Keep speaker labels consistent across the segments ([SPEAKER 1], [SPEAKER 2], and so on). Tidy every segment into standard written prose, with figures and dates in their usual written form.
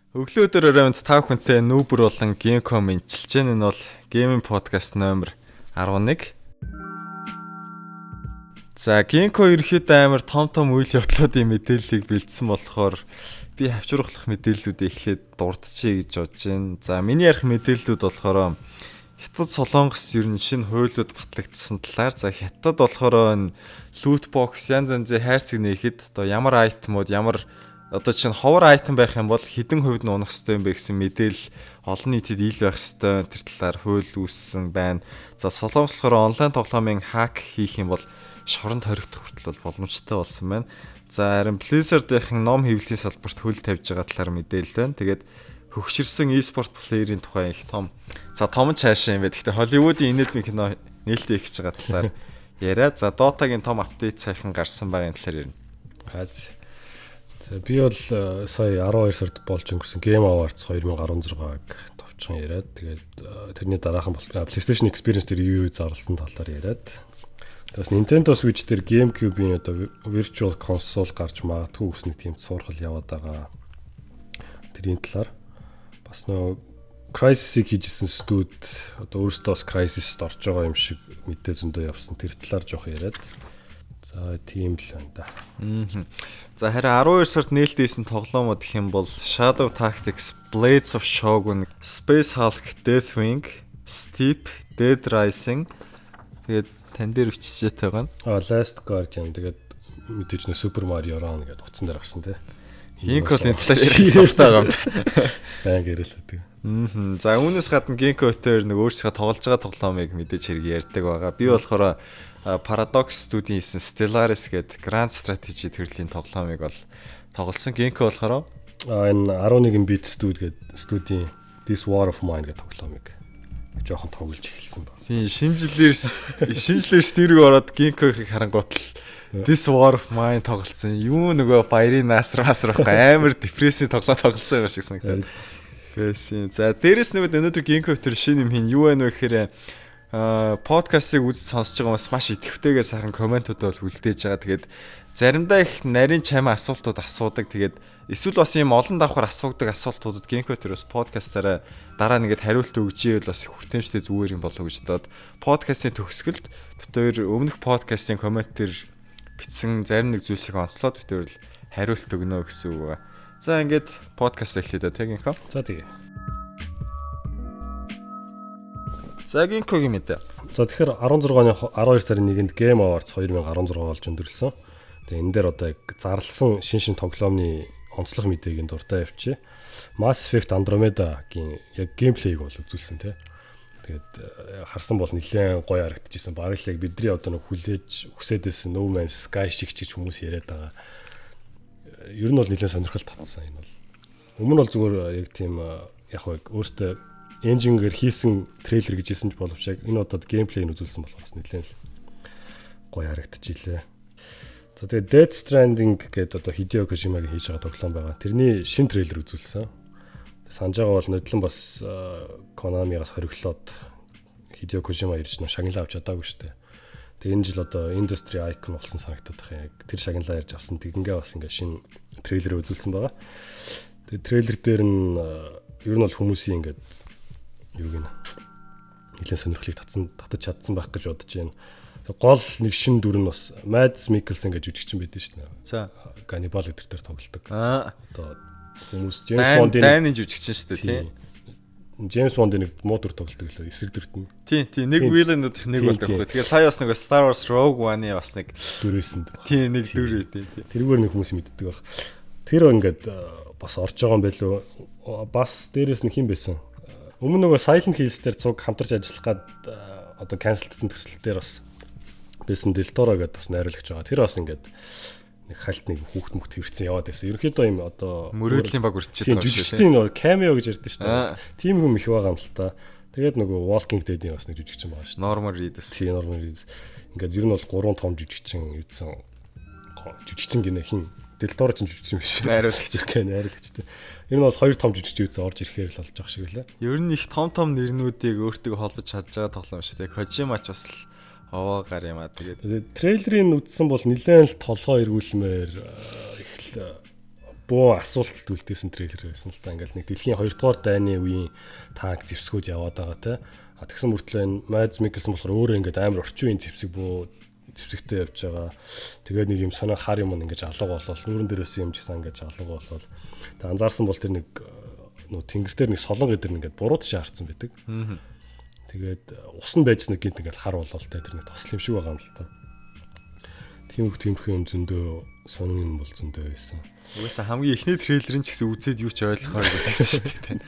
[SPEAKER 1] Өглөө өдөр өрөөнд та бүхэнтэй нүүбэр болон Gamecom инчилж байна. Энэ бол Gaming Podcast номер 11. За, Gamecom ерөөхдөө амар том үйл явдлуудын мэдээллийг бэлдсэн болохоор би хавчруулах мэдээллүүдээ эхлээд дурдчихъя гэж бодож байна. За, миний ярих мэдээллүүд болохоор Хятад Солонгос ер нь шинэ хуулиуд батлагдсан талаар. За, Хятад болохоор энэ loot box янз янзын хайрцаг нээхэд одоо ямар айтемууд одоо чинь ховор айтем байх юм бол хэдэн хувьд нь унах хэрэгтэй юм бэ гэсэн мэдээлэл олон нийтэд ил байх хэрэгтэй. Тэр талаар хууль үүссэн байна. За, Солонгос болохоор онлайн тоглоомын хак хийх юм бол шоронд хоригдох хүртэл боломжтой болсон байна. За, харин Blizzard-ийн ном хэвлэлийн салбарт хөл тавьж байгаа талаар мэдээлэл байна. Тэгээд хөгширсэн e-sport плеерийн тухай их том. За, том цаашаа юм байна. Гэхдээ Hollywood-ийн инээдмийн кино нээлттэй хийж байгаа талаар яриа. За, Dota-гийн том апдейт сайхан гарсан байгаа талаар ярина.
[SPEAKER 2] За, би бол сая 12 сард болж өнгөрсөн Game Awards 2016-г товчхон яриад тэгээд тэрний дараахан PlayStation Experience дээр юу зарласан талаар яриад. Тэгээс Nintendo Switch дээр GameCube-ийн одоо Virtual Console гарч магадгүй үснэг тийм суурхал яваад байгаа. Тэрийн талаар бас нөө Crysis-ийг хийжсэн студ одоо өөрсдөө бас Crysis-д орж байгаа юм шиг мэдээ зөндөө явсан. Тэр талаар жоох яриад. За, тийм л байна да.
[SPEAKER 1] За, харин 12 сард нээлттэйсэн тоглоомод гэх юм бол Shadow Tactics, Blades of Shogun, Space Hulk, Deathwing, Steep, Dead Rising. Тэгээд тань дээр бичиж байгаа нь.
[SPEAKER 2] Last Guardian тэгээд мэдээж нэ Super Mario Run гэдэг утсан дээр гарсан тий.
[SPEAKER 1] Gamecom-ийн талаар ярьж байгаа юм.
[SPEAKER 2] Баян гэрэлтэй.
[SPEAKER 1] За, үүнээс гадна Gamecom-төр нэг өөрсдөө тоглож байгаа тоглоомыг мэдээж хэрэг ярьдаг байгаа. Би болохоор Paradox студийн хийсэн Stellaris гэдэг Grand Strategy төрлийн тоглоомыг бол тоглосон. Gamecom болохоор
[SPEAKER 2] энэ 11-bit студийн This War of Mine гэдэг тоглоомыг жоохон тоглож эхэлсэн байна.
[SPEAKER 1] Тийм, шинжлэр стирийг ороод Gamecom-ыг харангуут л This War of Mine тоглолцсон. Юу нөгөө баярын насар байхгүй амар депрессийн тоглоом тоглолцсон юм шиг санагдаад. Фэсин. За, дээрэс нөгөө өнөөдөр Gamecom төр шинэ юм хин юу байна вэ гэхээр подкастыг үзэж сонсож байгаа хүмүүс маш идэвхтэйгээр сайхан комментууд бол үлдээж байгаа. Тэгээд заримдаа их нарийн чамаа асуултууд асуудаг. Тэгээд эсвэл бас ийм олон давхар асуудаг асуултуудад Gamecom төрөөс подкастаараа дараа нэгэд хариулт өгч ивэл бас их хүртээмжтэй зүгээр юм болов уу гэж бодоод подкастын төгсгөлд бид хоёр өмнөх подкастын коммент дээр бичсэн зарим нэг зүйлсийг онцлоод бид хоёр хариулт өгнө гэсэн үг байна. За, ингээд подкаст эхлэе дээ Gamecom.
[SPEAKER 2] За, тэгээ.
[SPEAKER 1] За, Gamecom-ийн мэдээ.
[SPEAKER 2] За, тэгэхээр 16-ны 12 сарын 1-нд Game Awards 2016 болж өндөрлсөн. Тэгээ энэ дээр одоо яг зарласан шин тоглоомны онцлог мэдээг дуртай явчих. Mass Effect Andromeda-гийн яг геймплейг бол үзүүлсэн тий. Тэгээд харсан бол нэлээд гоё харагдчихсан. Бараг л яг бидний одоо нэг хүлээж хүсэдсэн No Man's Sky шиг ч хүмүүс яриад байгаа. Ер нь бол нэлээд сонирхол татсан энэ бол. Өмнө нь бол зүгээр яг тийм яг өөртөө engine-гээр хийсэн трейлер гэж хэлсэн ч боловч яг энэ удаад геймплейг үзүүлсэн болохоос нэлээд гоё харагдчихжээ. За, тэгээд Death Stranding гэдэг одоо Hideo Kojima-гийн хийж байгаа тоглоом байгаа. Тэрний шинэ трейлер үзүүлсэн. Санаж байгаа бол нодлон бас Konami-гаас хориглоод Hideo Kojima ирж шагналаа авч чадаагүй шүү дээ. Тэгээд энэ жил одоо industry icon болсон санагдаад байна. Яг тэр шагналаа ярьж авсан. Тэгингээ бас ингээ шинэ трейлер үзүүлсэн байгаа. Тэгээд трейлер дээр нь ер нь бол хүмүүсийн ингээ нэлээд сонирхлыг татаж чадсан байх гэж бодож байна. Гол нэг шин дүр нь бас Mads Mikkelsen гэж жүжигчин байдаг шүү дээ.
[SPEAKER 1] За,
[SPEAKER 2] Hannibal гэдэг дээр тоглодог.
[SPEAKER 1] Одоо
[SPEAKER 2] хүмүүс James Bond-ийн
[SPEAKER 1] дайны жүжигчин шүү дээ, тийм.
[SPEAKER 2] James Bond-ийн нэг муу дүр тоглодог лөө эсрэг дүрт нь.
[SPEAKER 1] Тийм, нэг villain-ууд нэг болдог байхгүй. Тэгээ сая бас нэг Star Wars Rogue One-ы бас нэг
[SPEAKER 2] дүрээсэнд.
[SPEAKER 1] Тийм, нэг дүр үү, тийм.
[SPEAKER 2] Тэргээр нэг хүмүүс мэддэг байх. Тэр ингээд бас орж байгаа юм байлоо. Бас дээрээс нь хэн байсан? Өмнө нөгөө Silent Hills дээр цуг хамтарч ажиллах гад одоо cancelдсан төсөл дээр бас байсан Del Toro гэдэг бас найруулагч байгаа. Тэр бас ингээд нэг хальт нэг хүүхд мөхт хөвцөн яваад байсан. Ерөнхийдөө юм одоо
[SPEAKER 1] мөрөөдлийн баг үрчиж байгаа
[SPEAKER 2] шүү дээ. Тийм нөгөө cameo гэж ярьдэн шүү дээ. Тим юм их байгаа юм л та. Тэгээд нөгөө Walking Dead-ийн бас нэг жүжигчин байгаа шүү дээ.
[SPEAKER 1] Norman Reedus.
[SPEAKER 2] Тийм, Norman Reedus. Ингээд ер нь бол 3 том жүжигчин юудсан жүжигчин гинэ хин Del Toro ч жүжигчин биш. Найруулагч. Ер нь бол 2 том жүжигч юуцсан орж ирэхээр л болж байгаа шиг лээ.
[SPEAKER 1] Ер нь их том нэрнүүдийг өөртөө холбож чадж байгаа тоглоом шүү дээ. Kojima ч бас овоогаар юм аа тэгээд.
[SPEAKER 2] Трейлерыг үзсэн бол нэлээд л толгоо эргүүлмээр их л бөө асуултад үлдээсэн трейлер байсан л та. Ингээл нэг дэлхийн 2 дугаар дайны үеийн танк зэвсгүүд яваад байгаа те. Тэгсэн мөртлөө энэ Mads Mikkelsen болохоор өөрөө ингээд амар орчин үеийн зэвсэгтэй явж байгаа. Тэгээд нэг юм сонир хар юм ингээд алга болол нүүрэн дээрээс юм жисэн ингээд алга болол. Тэг анзаарсан бол тэр нэг нөө тэнгэр дээр нэг солон гэдэр ингээд бурууд шаарцсан байдаг. Тэгээд ус нь байжсныг гинт ингээд хар болол тэ тэр нэг тосл юм шиг байгаа юм л та. Тиймэрхүү юм зөндөө сонин юм бол зөндөө байсан.
[SPEAKER 1] Угаасаа хамгийн эхний трейлерын ч гэсэн үзээд юу ч ойлгохоор байсан шүү дээ.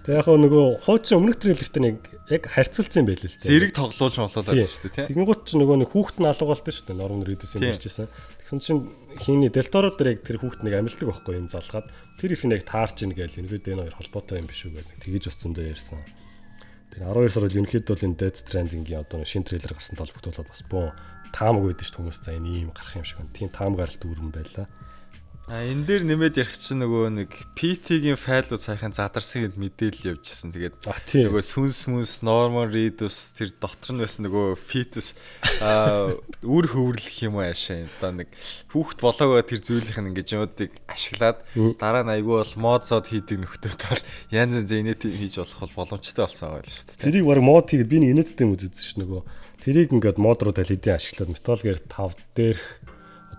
[SPEAKER 2] Тэг яг нөгөө хуучин өмнөх трейлертэй нэг яг харьцуулсан юм байл л дээ.
[SPEAKER 1] Зэрэг тоглуулж молоолаад шүү дээ, тийм.
[SPEAKER 2] Тэгэнгუთ ч нөгөө нэг хүүхэд нь алга болтой шүү дээ. Norman Reedus юм ярьжсэн. Тэгсэн чинь хиний Del Toro дээр яг тэр хүүхэд нэг амилдаг байхгүй юм залгаад тэр их нэг таарч ийн гээл ерөөдөө энэ хоёр холбоотой юм биш үү гэдэг. Тэгэж бас зөндөө ярьсан. Тэр 12 сард ерөнхийдөө бол энэ Death Stranding-ийн одоо шинэ трейлер гарсан толбогдуулаад бас бөө таамаг байдаг шүү хүмүүс за энэ ийм гарах юм шиг байна. Тийм таам гаралт үүрэн байлаа.
[SPEAKER 1] Энэ дээр нэмээд ярих чинь нөгөө нэг PT-гийн файлууд сайхан задарсан гэд мэдээлэл явьжсэн. Тэгээд нөгөө сүнс Norman Reedus тэр дотор нь байсан нөгөө fetus үр хөвөрлөх юм аашаа. Одоо нэг хүүхэд болоогоо тэр зүйлийнх нь ингэж юмудыг ашиглаад дараа нь айгүй бол модзод хийдэг нөхдөд бол янз янз инэт хийж болох бол боломжтой болсон байгаа л шүү дээ.
[SPEAKER 2] Тэрийг баг мод хийгээд би нэг инэттэй юм үзсэн шүү нөгөө. Тэрийг ингээд мод руу талидын ашиглаад Metal Gear 5 дээрх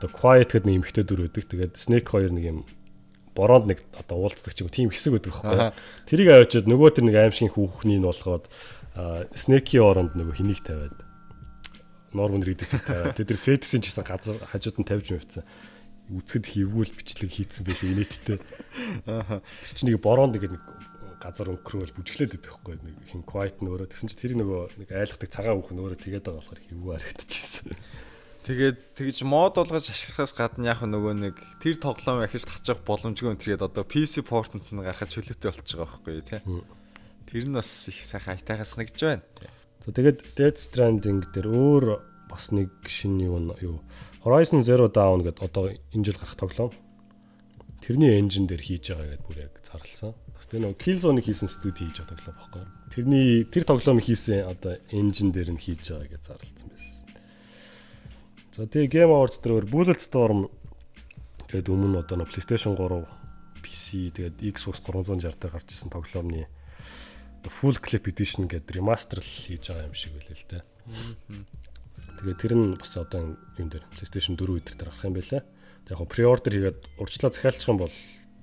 [SPEAKER 2] одоо Quiet гэдэг нэг эмхтэй дүр өгдөг. Тэгээд Snake 2 нэг юм бороонд нэг одоо уулздаг ч юм тийм хэсэг өгдөг байхгүй. Тэрийг аваачаад нөгөө тэр нэг аимшигын хүүхнийг нь болгоод Snake-ийн оронд нөгөө хэнийг тавиад Norman Reedus-ийг тавиад тэр Fetus-ийн ч гэсэн газар хажууд нь тавьж мөвцөн. Үцгэд хөвгүүл бичлэг хийцэн байлээ инээдтэй. Тэр чинь нэг бороонд нэг газар өнгөрөөл бүжиглээд идэх байхгүй нэг хин Quiet нөөрэ тэгсэн чи тэр нөгөө нэг айлхдаг цагаан хүүхэн нөөрэ тэгээд байгаа болохоор хөвгүү харагдчихсэн. Тэгээд тэгж мод болгож ашиглахаас гадна яг нөгөө нэг тэр тоглоом ахиж татчих боломжгүй юм тэгээд одоо PC port-нд нь гарахад чөлөөтэй болчихж байгаа байхгүй тий. Тэр нь бас их сайхан айтаагаас нэгж байна. За тэгээд Death Stranding дээр өөр бас нэг шинэ юу Horizon Zero Dawn гэдэг одоо энэ жил гарах тоглоом. Тэрний engine дээр хийж байгаа гэдээ бүр яг зарласан. Бас тэр нөгөө Killzone-ыг хийсэн студи хийж байгаа тоглоом байхгүй. Тэр тоглоомыг хийсэн одоо engine дээр нь хийж байгаа гэдээ зарласан байсан. За тэгээ Game Awards дээр Bulletstorm тэгээд өмнө одоо PlayStation 3, PC тэгээд Xbox 360 дээр гарч ирсэн тоглоомны Full Clip Edition гэдэг remaster хийж байгаа юм шиг байлээ л дээ. Тэгээд тэр нь бас одоо юм дээр PlayStation 4 үдэр дээр гарах юм байлаа. Тэгээд яг pre-order хийгээд урьдчилан захиалчих юм бол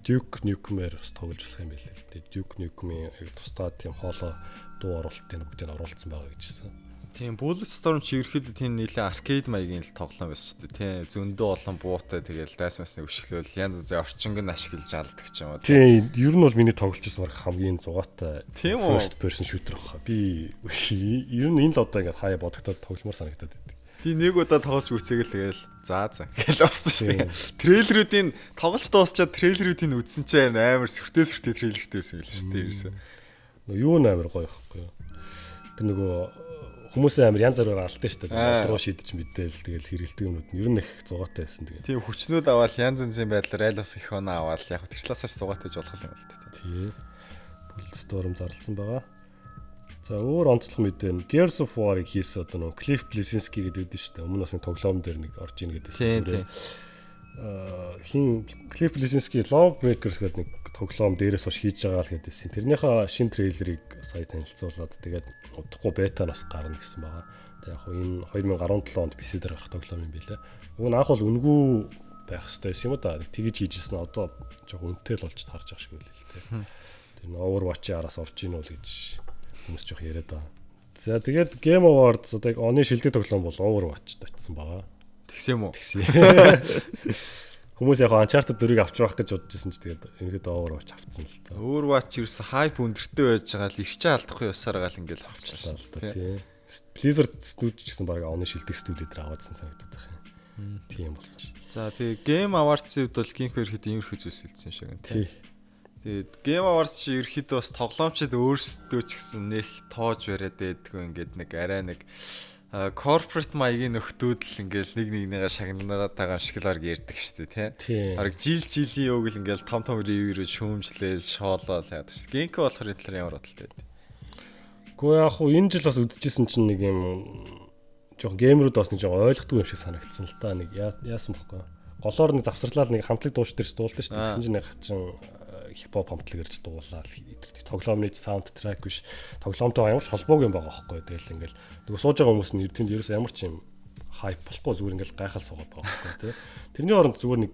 [SPEAKER 2] Duke Nukem-ээр бас тоглож болох юм байлээ л дээ. Duke Nukem-ийн тусдаа тийм хоолой дуу оруулалтын бүгдийг оруулсан байгаа гэж хэлсэн.
[SPEAKER 1] Тийм Bulletstorm чи ерөөхдөө тийм нэлээ аркейд маягийн л тоглоом байсан шүү дээ. Тийм зөндөө олон буутай тэгэл дайсмасныг өшгөлөөл янз янзын орчинг нь ашиглаж алдаг ч юм уу.
[SPEAKER 2] Тийм ер нь бол миний тоглож байсан баг хамгийн зугаатай
[SPEAKER 1] first
[SPEAKER 2] person shooter баха. Би ер нь энэ л одоо ингээд хаяа бодогдоод тогломоор санагдаад байдаг.
[SPEAKER 1] Би нэг удаа тоглож үцээгээл тэгэл за гэл боссон шүү дээ. Трейлерүүдийн тоглож дуусчаад трейлерүүдийн үзсэн чинь амар сүртэй трейлертэй байсан байл шүү дээ ерөөсөө.
[SPEAKER 2] Юу нээр гоё байхгүй юу. Тэр нөгөө хүмүүсээ амар янз бүрээр алдсан шүү дээ. Бодроо шидэж мэдээл тэгэл хэрэгэлдэг юмнууд нь ер нь их зугаатай байсан тэгээ.
[SPEAKER 1] Тийм хүчнүүд аваад янз янзын байдлаар айл бас их оноо аваад яг тэр талаасаа зугаатай болох юм л дээ.
[SPEAKER 2] Тийм. Bulletstorm зарласан байгаа. За өөр онцлог мэдээ. Gears of War-ыг хийсэн одоо нөгөө Cliff Bleszinski гэдэг дээ шүү дээ. Өмнө бас нэг тоглоом дээр нэг орж ийн гэдэг шүү дээ. Хин Cliff Bleszinski Lawbreakers гэдэг нэг тоглоом дээрээс хойш хийж байгаа л гэдээсэн. Тэрнийхээ шинэ трейлерыг сая танилцуулаад тэгээд удахгүй бетанаас гарна гэсэн байгаа. Тэгээд яг энэ 2017 онд PC дээр гарах тоглоом юм билээ. Уг нь анх бол үнгүй байх хэрэгтэй байсан юм да. Тэгэж хийжсэн одоо жоо үнэтэй л болж харж байгаа шиг байлээ л дээ. Тэр Overwatch-ийн араас орж ийн үл гэж хүмүүс жоох яриад байгаа. За тэгээд Game Awards одоо яг оны шилдэг тоглоом бол Overwatch очсон байгаа.
[SPEAKER 1] Тэгсэн юм уу?
[SPEAKER 2] Тэгсэн. Хүмүүс яг Uncharted 4-ийг авч явах гэж бодож байсан ч тэгээд ингээд Overwatch авцсан л та.
[SPEAKER 1] Overwatch ерөөсө хайп өндөртэй байж байгаа л ирчээ алдахгүй явсаар гал ингээд авчихлаа л та. Тийм.
[SPEAKER 2] Blizzard студид ч гэсэн баг оны шилдэг студи дээр аваадсан санагдаад байна. Тийм болсон ш.
[SPEAKER 1] За тэгээд Game Awards-ийн хувьд бол гинхүү ирэхэд иймэрхүү зүйлс үлдсэн шиг байна тийм. Тэгээд Game Awards чи ерөөхдөө бас тоглоомчид өөрсдөө ч гэсэн нэг тоож бариад байдгүй ингээд нэг арай нэг corporate маягийн нөхдүүд л ингээл нэгнийгээ шагналаад байгаа юм шиг л орг ярьдаг шүү дээ тийм. Орг жилийн үг л ингээл том ревюрөө шүүмжлээл шоолол яадаг шүү. Генко болохоор энэ талаар ямар бодолтой байд.
[SPEAKER 2] Гэхдээ яг хуу энэ жил бас үдчихсэн чинь нэг юм жоох геймерүүд бас нэг жоох ойлгохгүй юм шиг санагдсан л та. Нэг яасан бохоо. голоор нэг завсарлаад нэг хамтлаг дууштай дуулдаг шүү дээ. Тэгсэн чинь нэг хачин хипхоп хамтлаг ирж дуулаад тоглоомны саундтрек биш тоглоомтой ямар ч холбоогүй юм байгаа байхгүй. Тэгэл ингээл нөгөө сууж байгаа хүмүүс нь тэнд ерөөс ямар ч юм хайп болохгүй зүгээр ингээл гайхал суугаад байгаа байхгүй тий. Тэрний оронд зүгээр нэг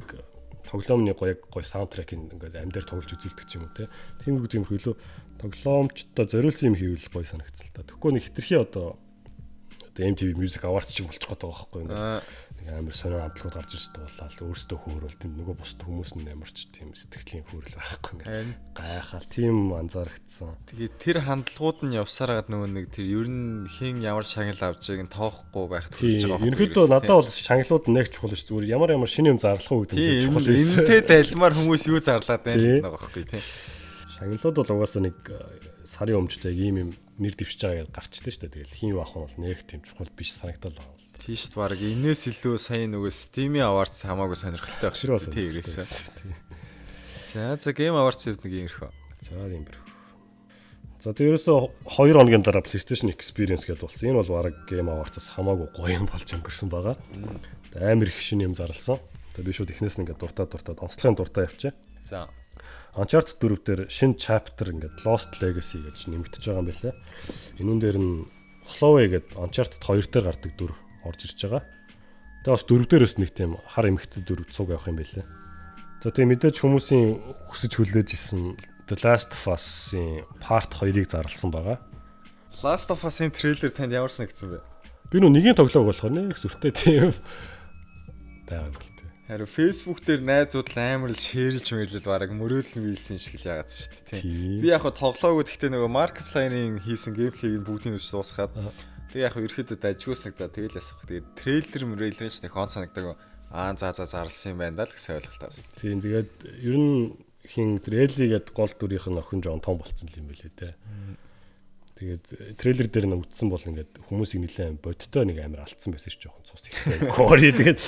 [SPEAKER 2] тоглоомны гоё саундтрекийг ингээд амдаар тоглож үзүүлдэг ч юм уу тий. Тийм хөлөө тоглоомчтой зориулсан юм хийвэл гоё санагдсан л та. Тэгэхгүй нэг хитрхи одоо MTV Music Awards шиг болчих гээд байгаа байхгүй ингээд нэг амар сонио амтлагууд гарч ирж дуулаад өөрсдөө хөөрөл тэнд нөгөө бусд хүмүүс нь ямар ч тийм сэтгэлийн хөөрөл байхгүй ингээд гайхал тийм анзаарчихсан.
[SPEAKER 1] Тэгээд тэр хандлагууд нь явсараад нөгөө нэг тэр ер нь хин ямар шагнал авч байгааг нь тоохгүй байхад хүрч байгаа.
[SPEAKER 2] Ерөнхийдөө надад бол шагналууд нэг чухал ш зүгээр ямар шинэ юм зарлах үед
[SPEAKER 1] нь чухал байсан. Энэтэй тайлмаар хүмүүс юу зарлаад байна гэдэг байхгүй тий.
[SPEAKER 2] Шагналууд бол угаасаа нэг сарын өмчлөг ийм нэр дэвшиж байгаа гэж гарчдаг шүү дээ. Тэгэл хин баах нь бол нэг тийм чухал биш санагдал байна.
[SPEAKER 1] Тийш баг энэс илүү сая нөгөө Steam Awards хамаагүй сонирхолтой байх шүү дээ. Тийгээс. За Game Awards-д нэг юм ирэх.
[SPEAKER 2] За юм бэр. За тэгээ ерөөсөө 2 хоногийн дараа PlayStation Experience гэдээ болсон. Энэ бол баг Game Awards-аас хамаагүй гоё юм болж өнгөрсөн байгаа. Амар их шинэ юм зарласан. Тэгээ би шууд эхнээс нь ингээд дуртаад онцлогийн дуртаа явчихъя. За Uncharted 4 дээр шинэ chapter ингээд Lost Legacy гэж нэмэгдэж байгаа юм байна. Энүүн дээр нь Holloway гэдэг Uncharted 2 дээр гардаг дүр орж ирж байгаа. Тэгээ бас 4 дээрээс нэг тийм хар эмхтэй дүр цуг явах юм байна. За тэгээ мэдээж хүмүүсийн хүсэж хүлээж исэн The Last of Us-ийн Part 2-ыг зарласан байгаа.
[SPEAKER 1] Last of Us-ийн трейлер танд ямар санагдсан бэ?
[SPEAKER 2] Би нөө нэгийн тоглоог болохоор нэг сүртэй тийм байгаа юм л дээ.
[SPEAKER 1] Харин Facebook дээр найзууд амар л шеэрлж мэрлэл бараг мөрөөдөл вилсэн шиг л яагаад шүү дээ тийм. Би яг тоглоог гэхдээ нөгөө Markiplier-ийн хийсэн геймплейг бүгдийг нь дуусгаад тэгээ яг ерөөхдөө дажгуусагдаа тэгэл ясах. Тэгээд трейлер ч нэг хон санагдаг. За зарлсан юм байна даа л гэсэн ойлголт авсан. Тийм
[SPEAKER 2] тэгээд ер нь хин Элли гэдэг гол дүрийнх нь охин жоон том болцсон юм билээ те. Тэгээд трейлер дээр нь үтсэн бол ингээд хүмүүсийг нэлээд бодтой нэг амар алдсан байсан ч жоохон цус ихтэй. Кори тэгээд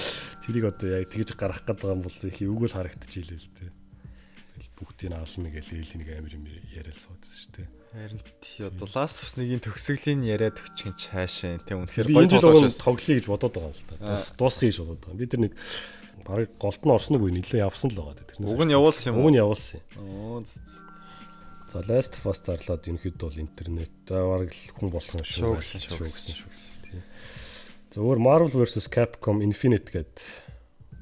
[SPEAKER 2] тэрийг одоо яг тэгж гарах гэдэг юм бол их өгөөл харагдчихжээ л те. Тэгэл бүгдийг аална гэж Элли нэг амар юм яриад суудсан шүү дээ.
[SPEAKER 1] Харин тий одоо Last of Us 1-ийн төгсгөлийн яриад өгчих нь цаашаа те үнэхээр
[SPEAKER 2] гоё тоглоё гэж бодоод байгаа юм л та. Дуусгая гэж бодоод байгаа. Бид тэр нэг барыг голд нь орсног үе нэлээд явсан л байгаа.
[SPEAKER 1] Тэрнээс уг нь явуулсан юм уу?
[SPEAKER 2] Уг нь явуулсан. За Last of Us зарлаад ерөнхийдөө бол интернет бараг хүн болох юм шүү. Шүүгсэн. За өөр Marvel vs Capcom Infinite гэдэг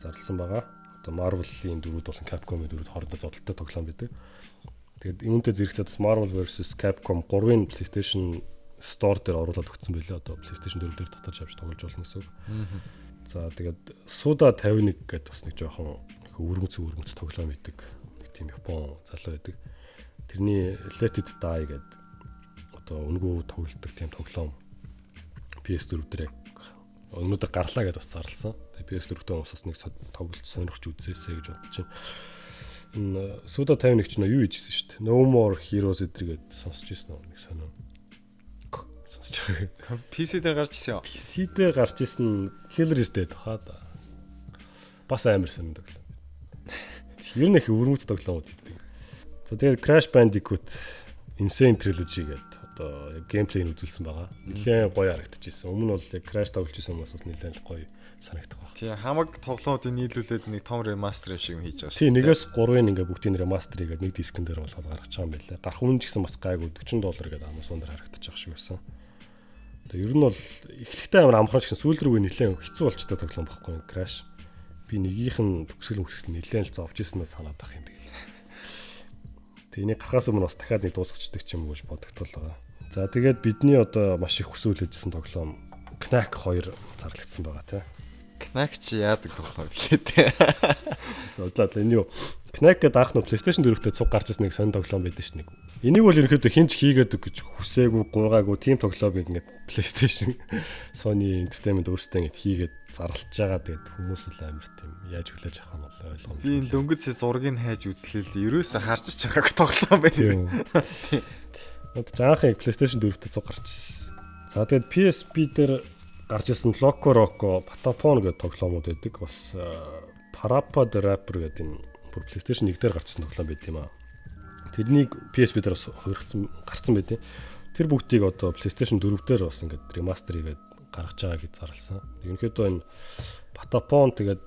[SPEAKER 2] зарласан байгаа. Одоо Marvel-ийн дөрүүд болсон Capcom-ийн дөрүүд хоорондоо зодтолтой тоглоом байдаг. Тэгээд үүнтэй зэрэгцээд бас Marvel vs Capcom 3-ын PlayStation Store дээр оруулаад өгсөн байлээ. Одоо PlayStation 4 дээр татаж авч тоглож болно гэсэн үг. За тэгээд Suda 51 гэдэг бас нэг жоохон өрмөц тоглоом байдаг. Нэг тийм Япон залуу байдаг. Тэрний Let It Die гэдэг одоо өнгөө тоглолдог тийм тоглоом PS4 дээр өнөөдөр гарлаа гэдээ бас зарласан. Тэгээд PS4 дээр бас нэг тоглолт сонирхож үзээсэй гэж бодож байна. Энэ Suda 51 ч юу хийжсэн шүү дээ. No More Heroes эдрэгээд сонсч ирсэн нэг сонио. Сонсч байгаа. PC дээр гарч ирсэн юм. PC дээр гарч ирсэн Killer is Dead хаа да. Бас амар сонио тоглоом. Ер нь их өрмөц тоглоомуд гэдэг. За тэгээд Crash Bandicoot Insane Trilogy гэдэг одоо геймплейг үзүүлсэн байгаа. Нэлээд гоё харагдчихсэн. Өмнө нь бол яг Crash тоглож байсан хүмүүс бол нэлээд гоё санагдах байна. Тийм хамаг тоглоомуудыг нийлүүлээд нэг том ремастер шиг хийж байгаа шүү. Тийм нэгээс 3-ын ингээ бүгдийн ремастерыг нэг дискэн дээр болгоод гаргаж байгаа юм байна лээ. Гарах өмнө ч гэсэн бас гайгүй $40 гэдэг Amazon дээр харагдчих шиг байсан. Тэгээ ер нь бол эхлэхдээ амар амархан ч гэсэн сүүл рүү нэлээд хэцүү болчтой тоглоом байхгүй Crash. Би нэгийнх нь төгсгөл нэлээд л зовж ирсэн нь санаад байх юм би. Тэгээ энийг гарахаас өмнө бас дахиад нэг дуусгачдаг ч юм уу гэж бодогдтол байгаа. За тэгээд бидний одоо маш их хүсүүлжсэн тоглоом Knack 2 зарлагдсан байгаа тийм. Knack чи яадаг тоглоом гэлээ тийм. Одоо энэ юу Knack гэдэг анх нь PlayStation 4-т цуг гарч ирсэн нэг сонир тоглоом байдаг ш нь. Энийг бол ерөнхийдөө хинч хийгээд гэж хүсээгүй гуйгаагүй тийм тоглоомыг ингээд PlayStation Sony Entertainment өөрсдөө ингээд хийгээд зарлж байгаа. Тэгээд хүмүүс л амар тийм яаж хүлээж авах нь бол ойлгомжтой. Би энэ дөнгөж зургийг хайж үзлээ л ерөөсө харж ч байгаагүй тоглоом байна. Тийм. Одоо жаахан PlayStation 4-т цуг гарч ирсэн. За тэгээд PSP дээр гарч ирсэн Loco Roco Patapon гэдэг тоглоомууд байдаг. Бас Parappa the Rapper гэдэг энэ PlayStation 1 дээр гарч ирсэн тоглоом байт юм аа. Тэрнийг PSP дээр гарцсан байт. Тэр бүгдийг одоо PlayStation 4 дээр бас ингээд ремастер хийгээд гаргаж байгаа гэж зарласан. Ерөнхийдөө энэ Patapon тэгээд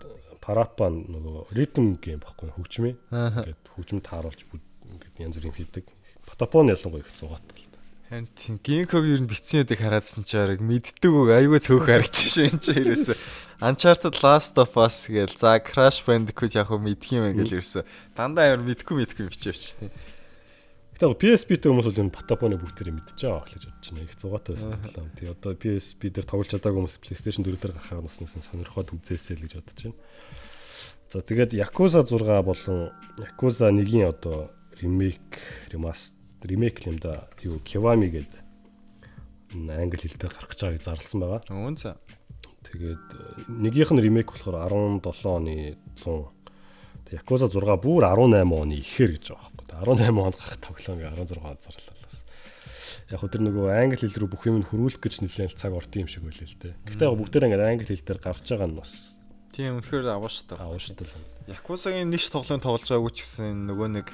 [SPEAKER 2] Parappa нөгөө ритм гейм баггүй хөгжмийн.
[SPEAKER 1] Аа.
[SPEAKER 2] Ингээд хөгжим тааруулж ингээд янз бүрийн хийдэг. Patapon ялангуяа их зугаатай л та.
[SPEAKER 1] Харин тийм Гинког ер нь битснүүдийг хараадсан чараг мэддэг үг аюу цөөх харагч шин ч ерөөсө Uncharted Last of Us гээл за Crash Bandicoot яг хөө мэдх юм гээл ерөөсө дандаа амар мэдгүй бичээвч тийм.
[SPEAKER 2] Гэтэ PSP-тэй хүмүүс бол энэ Patapon-ыг бүгдээрээ мэдчихэж байгаа гэж бодож байна. Их зугаатай байсан тоглоом. Тэгээ одоо PSP дээр тоглож чадаагүй хүмүүс PlayStation 4 дээр гарахаар бас нэг сонирхоод үзээсэй л гэж бодож байна. За тэгээд Yakuza 6 болон Yakuza 1-ийн одоо ремейк юм да. Юу Kiwami гэдэг англи хэл дээр гарах гэж байгааг зарласан байгаа.
[SPEAKER 1] Үн за.
[SPEAKER 2] Тэгээд нэгийнх нь ремейк болохоор 17 оны 100. Тэгээд Yakuza 6 бүр 18 оны ихээр гэж байгаа байхгүй. 18 онд гарах тоглоом 16 он зарлалаас. Яг хөө тэр нөгөө англи хэл рүү бүх юм хөрвүүлэх гэж нэлээд цаг ордсон юм шиг байлээ л дээ. Гэхдээ бүгдээр ингээд англи хэл дээр гарч байгаа нь бас
[SPEAKER 1] тийм үнэхээр авааштай.
[SPEAKER 2] Авааштай л.
[SPEAKER 1] Yakuza-гийн нэг тоглоом тоглож байгаагүй ч гэсэн нөгөө нэг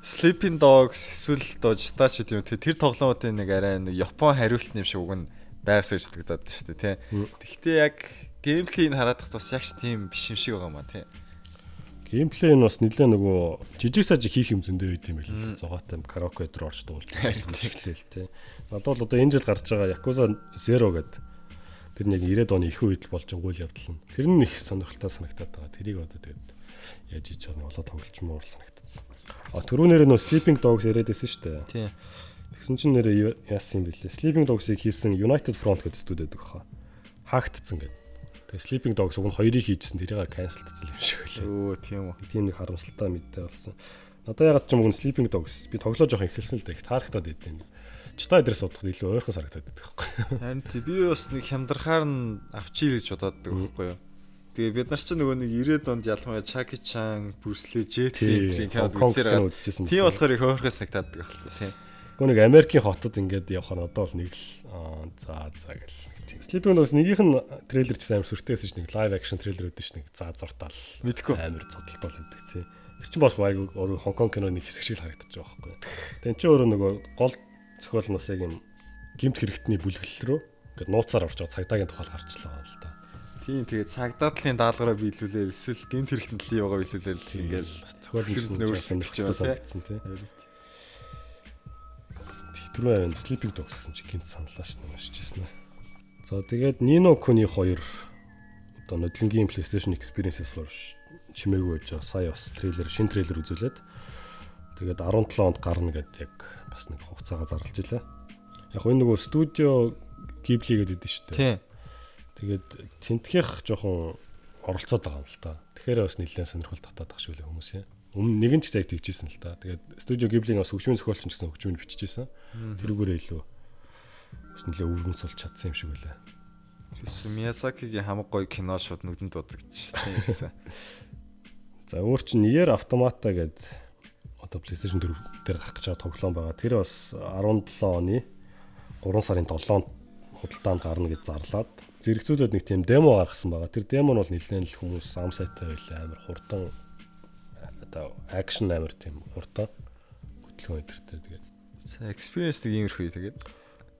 [SPEAKER 1] Sleeping Dogs эсвэл Dojita ч тийм тэр тоглоомуудын нэг арай нэг Япон хариулт юм шиг үг нь дайгсаж итгэдэг шүү дээ тий. Гэхдээ яг геймплейг хараад бас яг ч тийм биш юм шиг байгаа маа тий.
[SPEAKER 2] Геймплей нь бас нэлээ нөгөө жижиг саж хийх юм зөндөө байд юм байл л зогоотой караоке дээр орж дуулж хэлээ тий. Надад бол одоо энэ жил гарч байгаа Yakuza 0 гэдэг тэр нэг 90-ад оны их үед болж байгаа үйл явдал нь. Тэр нь их сонирхолтой санагдаад байгаа. Тэрийг одоо тэгээд яаж хийж байгаа нь болоо тоглолцмоор санагдав. Түрүүнээр нөө Sleeping Dogs яриад байсан шүү дээ.
[SPEAKER 1] Тий.
[SPEAKER 2] Тэгсэн чинь нэрээ яасан юм бэлээ. Sleeping Dogs-ыг хийсэн United Front гэдэг студ байдаг хаа. Хаагдцсан гэдэг. Тэгээ Sleeping Dogs уг нь хоёрыг хийжсэн тэрийг канселдсан юм шиг байлаа.
[SPEAKER 1] Өө тийм үү.
[SPEAKER 2] Тийм нэг харамсалтай мэдээ болсон. Надаа ягаад ч юм уу Sleeping Dogs би тоглож явах эхэлсэн л дээ. Их таарахтаад идэв. Чита эдрээс бодоход илүү ойрхон санагдаад байдаг байхгүй.
[SPEAKER 1] Харин тий би бас нэг хямдрахаар нь авчий гэж бодоод байдаг байхгүй юу. Тэгээ бид нар ч нөгөө нэг 90-ад онд ялангуяа Chucky Chan, Bruce Lee, Jet Li гэх кинод үзсээр
[SPEAKER 2] үзчихсэн.
[SPEAKER 1] Тийм болохоор их ойрхон санагдаад байдаг байхгүй тий.
[SPEAKER 2] Гэхдээ нэг Америкийн хотод ингээд явах нь одоо бол нэг л за гэл. Sleeping Dogs нэгийнх нь трейлер ч амар сүртэйсэн ш нэг live action трейлер үүдэн ш нэг заа зуртаал амар цодтолтол гэдэг тий. Тэр чинь бас баг Хонконг киноны хэсэг шиг харагдаж байгаа байхгүй. Тэн чи өөрөө нөгөө гол зохиол нь бас яг юм гимт хэрэгтний бүлэглэл рүү ингээд нууцаар орж байгаа цагдаагийн тухай гарчлаа л да.
[SPEAKER 1] Тийм тэгээд цагдаадлын даалгавраа биелүүлээл эсвэл гэмт хэрэгтэн төлөв яваа биелүүлээл ингээл
[SPEAKER 2] зохиол нөөцлөж санагдсан тий. Түрүү авин Sleeping Dogs гэсэн чи гинт саналаа ш нь уншижсэн. За тэгээд Nino Kuni 2 одоо нодлонгийн PlayStation Experience-ээр чимээгүй байж байгаа. Сая бас шинэ трейлер үзүүлээд тэгээд 17 онд гарна гэдэг яг бас нэг хугацаагаа зарлж илаа. Яг энэ нөгөө студио Ghibli гэдэг шүү дээ.
[SPEAKER 1] Тийм.
[SPEAKER 2] Тэгээд тентгийх жоохон оролцоод байгаа юм л та. Тэгэхээр бас нэлээд сонирхол татаад байгаа шүү лээ хүмүүс яа. Өмнө нэгэн ч яг тэгжсэн л та. Тэгээд студио Ghibli-ийн бас хөгжмийн зохиолч гэсэн хөгжмөнд биччихсэн. Тэрүүгээрээ илүү бас нэлээд өвгөн сулж чадсан юм шиг байлаа.
[SPEAKER 1] Miyazaki-гийн хамаг гоё кино шууд нүдэнд дуудагдчихсан юмсан.
[SPEAKER 2] За өөр чинь Nier Automata гэдэг одоо PlayStation 4 дээр гарах гэж байгаа тоглоом байгаа. Тэр бас 17 оны 3 сарын 7-нд худалдаанд гарна гэж зарлаад зэрэгцүүлээд нэг тийм демо гаргасан байгаа. Тэр демо нь бол нэлээд л хүмүүс ам сайтай байлаа. Амар хурдан одоо акшн амар тийм хурдан хөдөлгөөн өдөртэй тэгээд.
[SPEAKER 1] За experience нэг иймэрхүү тэгээд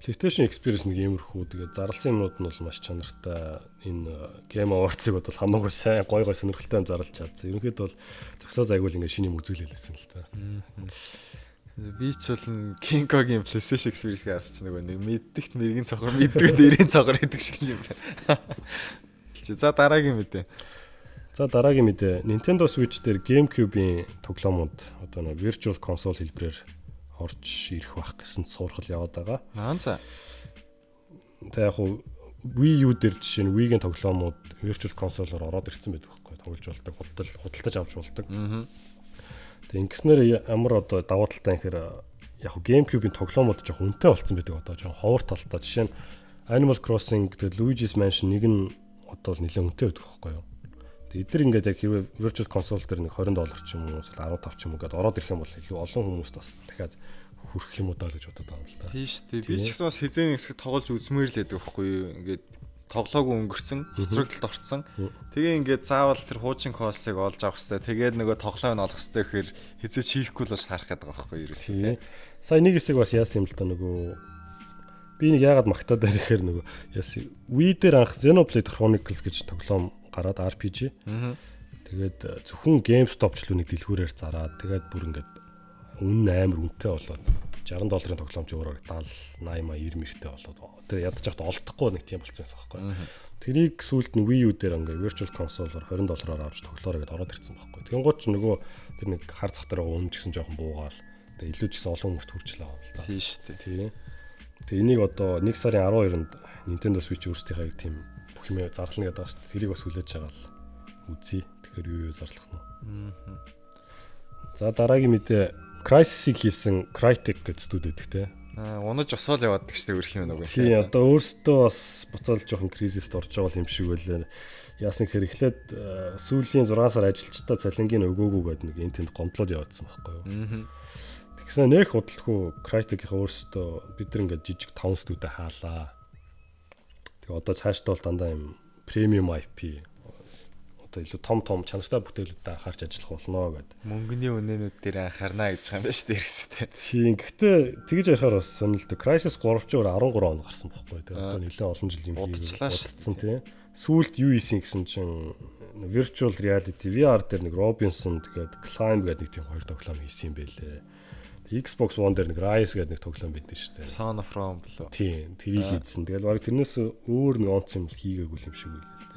[SPEAKER 2] PlayStation Experience нэг иймэрхүү тэгээд зарласан юмнууд нь бол маш чанартай. Энэ Game Awards-ыг бол хамаагүй сайн гой сонирхолтой юм зарлж чадсан. Ерөнхийдөө бол зөксөө зайгуул ингээд шинэ юм үзүүлээлсэн л та.
[SPEAKER 1] Би ч бол King Kong-ийн PlayStation Experience-ийг харж байгаа нэг мэддэгт мэргийн цогор мэддэг дээрийн цогор гэдэг шиг юм байна. За дараагийн мэдээ.
[SPEAKER 2] За дараагийн мэдээ. Nintendo Switch дээр GameCube-ийн тоглоомууд одоо нэг Virtual Console хэлбэрээр орж ирэх байх гэсэн суурхал яваад байгаа.
[SPEAKER 1] За.
[SPEAKER 2] Тэг яг хуу Wii U дээр жишээ нь Wii-ийн тоглоомууд Virtual Console-оор ороод ирсэн байдаг байхгүй тоглож болдог, худалдаж авч болдог. Тэг ингэснээр ямар одоо давуу талтай юм хэрэг яг хуу GameCube-ийн тоглоомууд жоох үнэтэй болцсон байдаг одоо жоох ховор талтай. Жишээ нь Animal Crossing гэдэг Luigi's Mansion нэг нь одоо нэлээд үнэтэй байдаг байхгүй юу. Тэг эдгээр ингээд яг хэрвээ Virtual Console дээр нэг $20 ч юм уу эсвэл 15 ч юм уу гэдээ ороод ирэх юм бол илүү олон хүмүүст бас дахиад хүрэх юм уу даа гэж бодоод байгаа юм л да.
[SPEAKER 1] Тийм шүү дээ. Би ч гэсэн бас хизээний хэсэг тоглож үзмээр л байдаг байхгүй юу. Ингээд тоглоогүй өнгөрцөн, хэцрэгдэлд орцсон. Тэгээ ингээд заавал тэр хуучин костыг олж авах хэрэгтэй. Тэгээд нөгөө тоглоом нь олох хэрэгтэй гэхээр хизээч хийхгүй л бас харах гэдэг байгаа байхгүй юу ерөөсөө.
[SPEAKER 2] Сая нэг хэсэг бас яасан юм л да нөгөө би нэг яагаад магтаад байгаа гэхээр нөгөө яасан Wii дээр анх Xenoblade Chronicles гэж тоглоом гараад RPG. Тэгээд зөвхөн GameStop ч л үнийг дэлгүүрээр зараад тэгээд бүр ингээд үнэн амар үнэтэй болоод $60 тоглоомч өөрөөр 70 80 90 мэртэй болоод тэр ядаж хахад олдохгүй нэг тийм болчихсон юм байна. Тэрийг сүүлд нь Wii U дээр ингээ virtual console-оор $20 авч тоглоорой гэдээ ороод ирсэн байхгүй. Тэгэнгუთ ч нөгөө тэр нэг хар цах дээр унж гисэн жоохон буугаал. Тэгээ илүү ч гэсэн олон хүмүүст хүрчлээ байгаа юм л да.
[SPEAKER 1] Тийм шүү дээ.
[SPEAKER 2] Тийм. Тэгээ энийг одоо 1 сарын 12-нд Nintendo Switch өөрсдийнхээ тийм бүх юм зарлана гэдэг байгаа шүү дээ. Тэрийг бас хүлээж байгаа л үзье. Тэгэхээр юу зарлах нь. За дараагийн мэдээ Crysis-ийг хийсэн Crytek гэдэг студи байдаг те.
[SPEAKER 1] Унаж осоол яваадаг шүү дээ өрх юм нөгөө.
[SPEAKER 2] Тийм одоо өөртөө бас буцаал жоохон кризист орж байгаа юм шиг байлаа. Яасан гэхээр эхлээд сүүлийн 6 сар ажилчдаа цалингийн өгөөгүй гэдэг нэг энэ тэнд гомдлоод яваадсан байхгүй юу. Тэгсэн нэх худалгүй Crytek-ийн өөртөө бид нар ингээд жижиг 5 студид хаалаа. Тэгээ одоо цаашдаа бол дандаа юм премиум IP одоо илүү том чанартай бүтээлүүдэд анхаарч ажиллах болно гэдэг.
[SPEAKER 1] Мөнгөний үнэнүүд дээр анхаарна гэж байгаа юм байна шүү дээ ерөөсөө.
[SPEAKER 2] Тийм. Гэхдээ тэгж ярихаар бас сонирхолтой. Crysis 3 ч өөр 13 он гарсан байхгүй. Тэгээ одоо нэлээд олон жил юм бодсон тийм. Сүүлд юу ийсэн гэсэн чинь virtual reality VR дээр нэг Robinson тэгээд Climb гэдэг нэг тийм хоёр тоглоом хийсэн юм байлээ. Xbox One дээр нэг Rise гэдэг нэг тоглоом байдсан шүү дээ.
[SPEAKER 1] Son of Rome болов.
[SPEAKER 2] Тийм. Тэрийг хийдсэн. Тэгээд баг тэрнээс өөр нэг онц юм хийгээгүй юм шиг байлээ.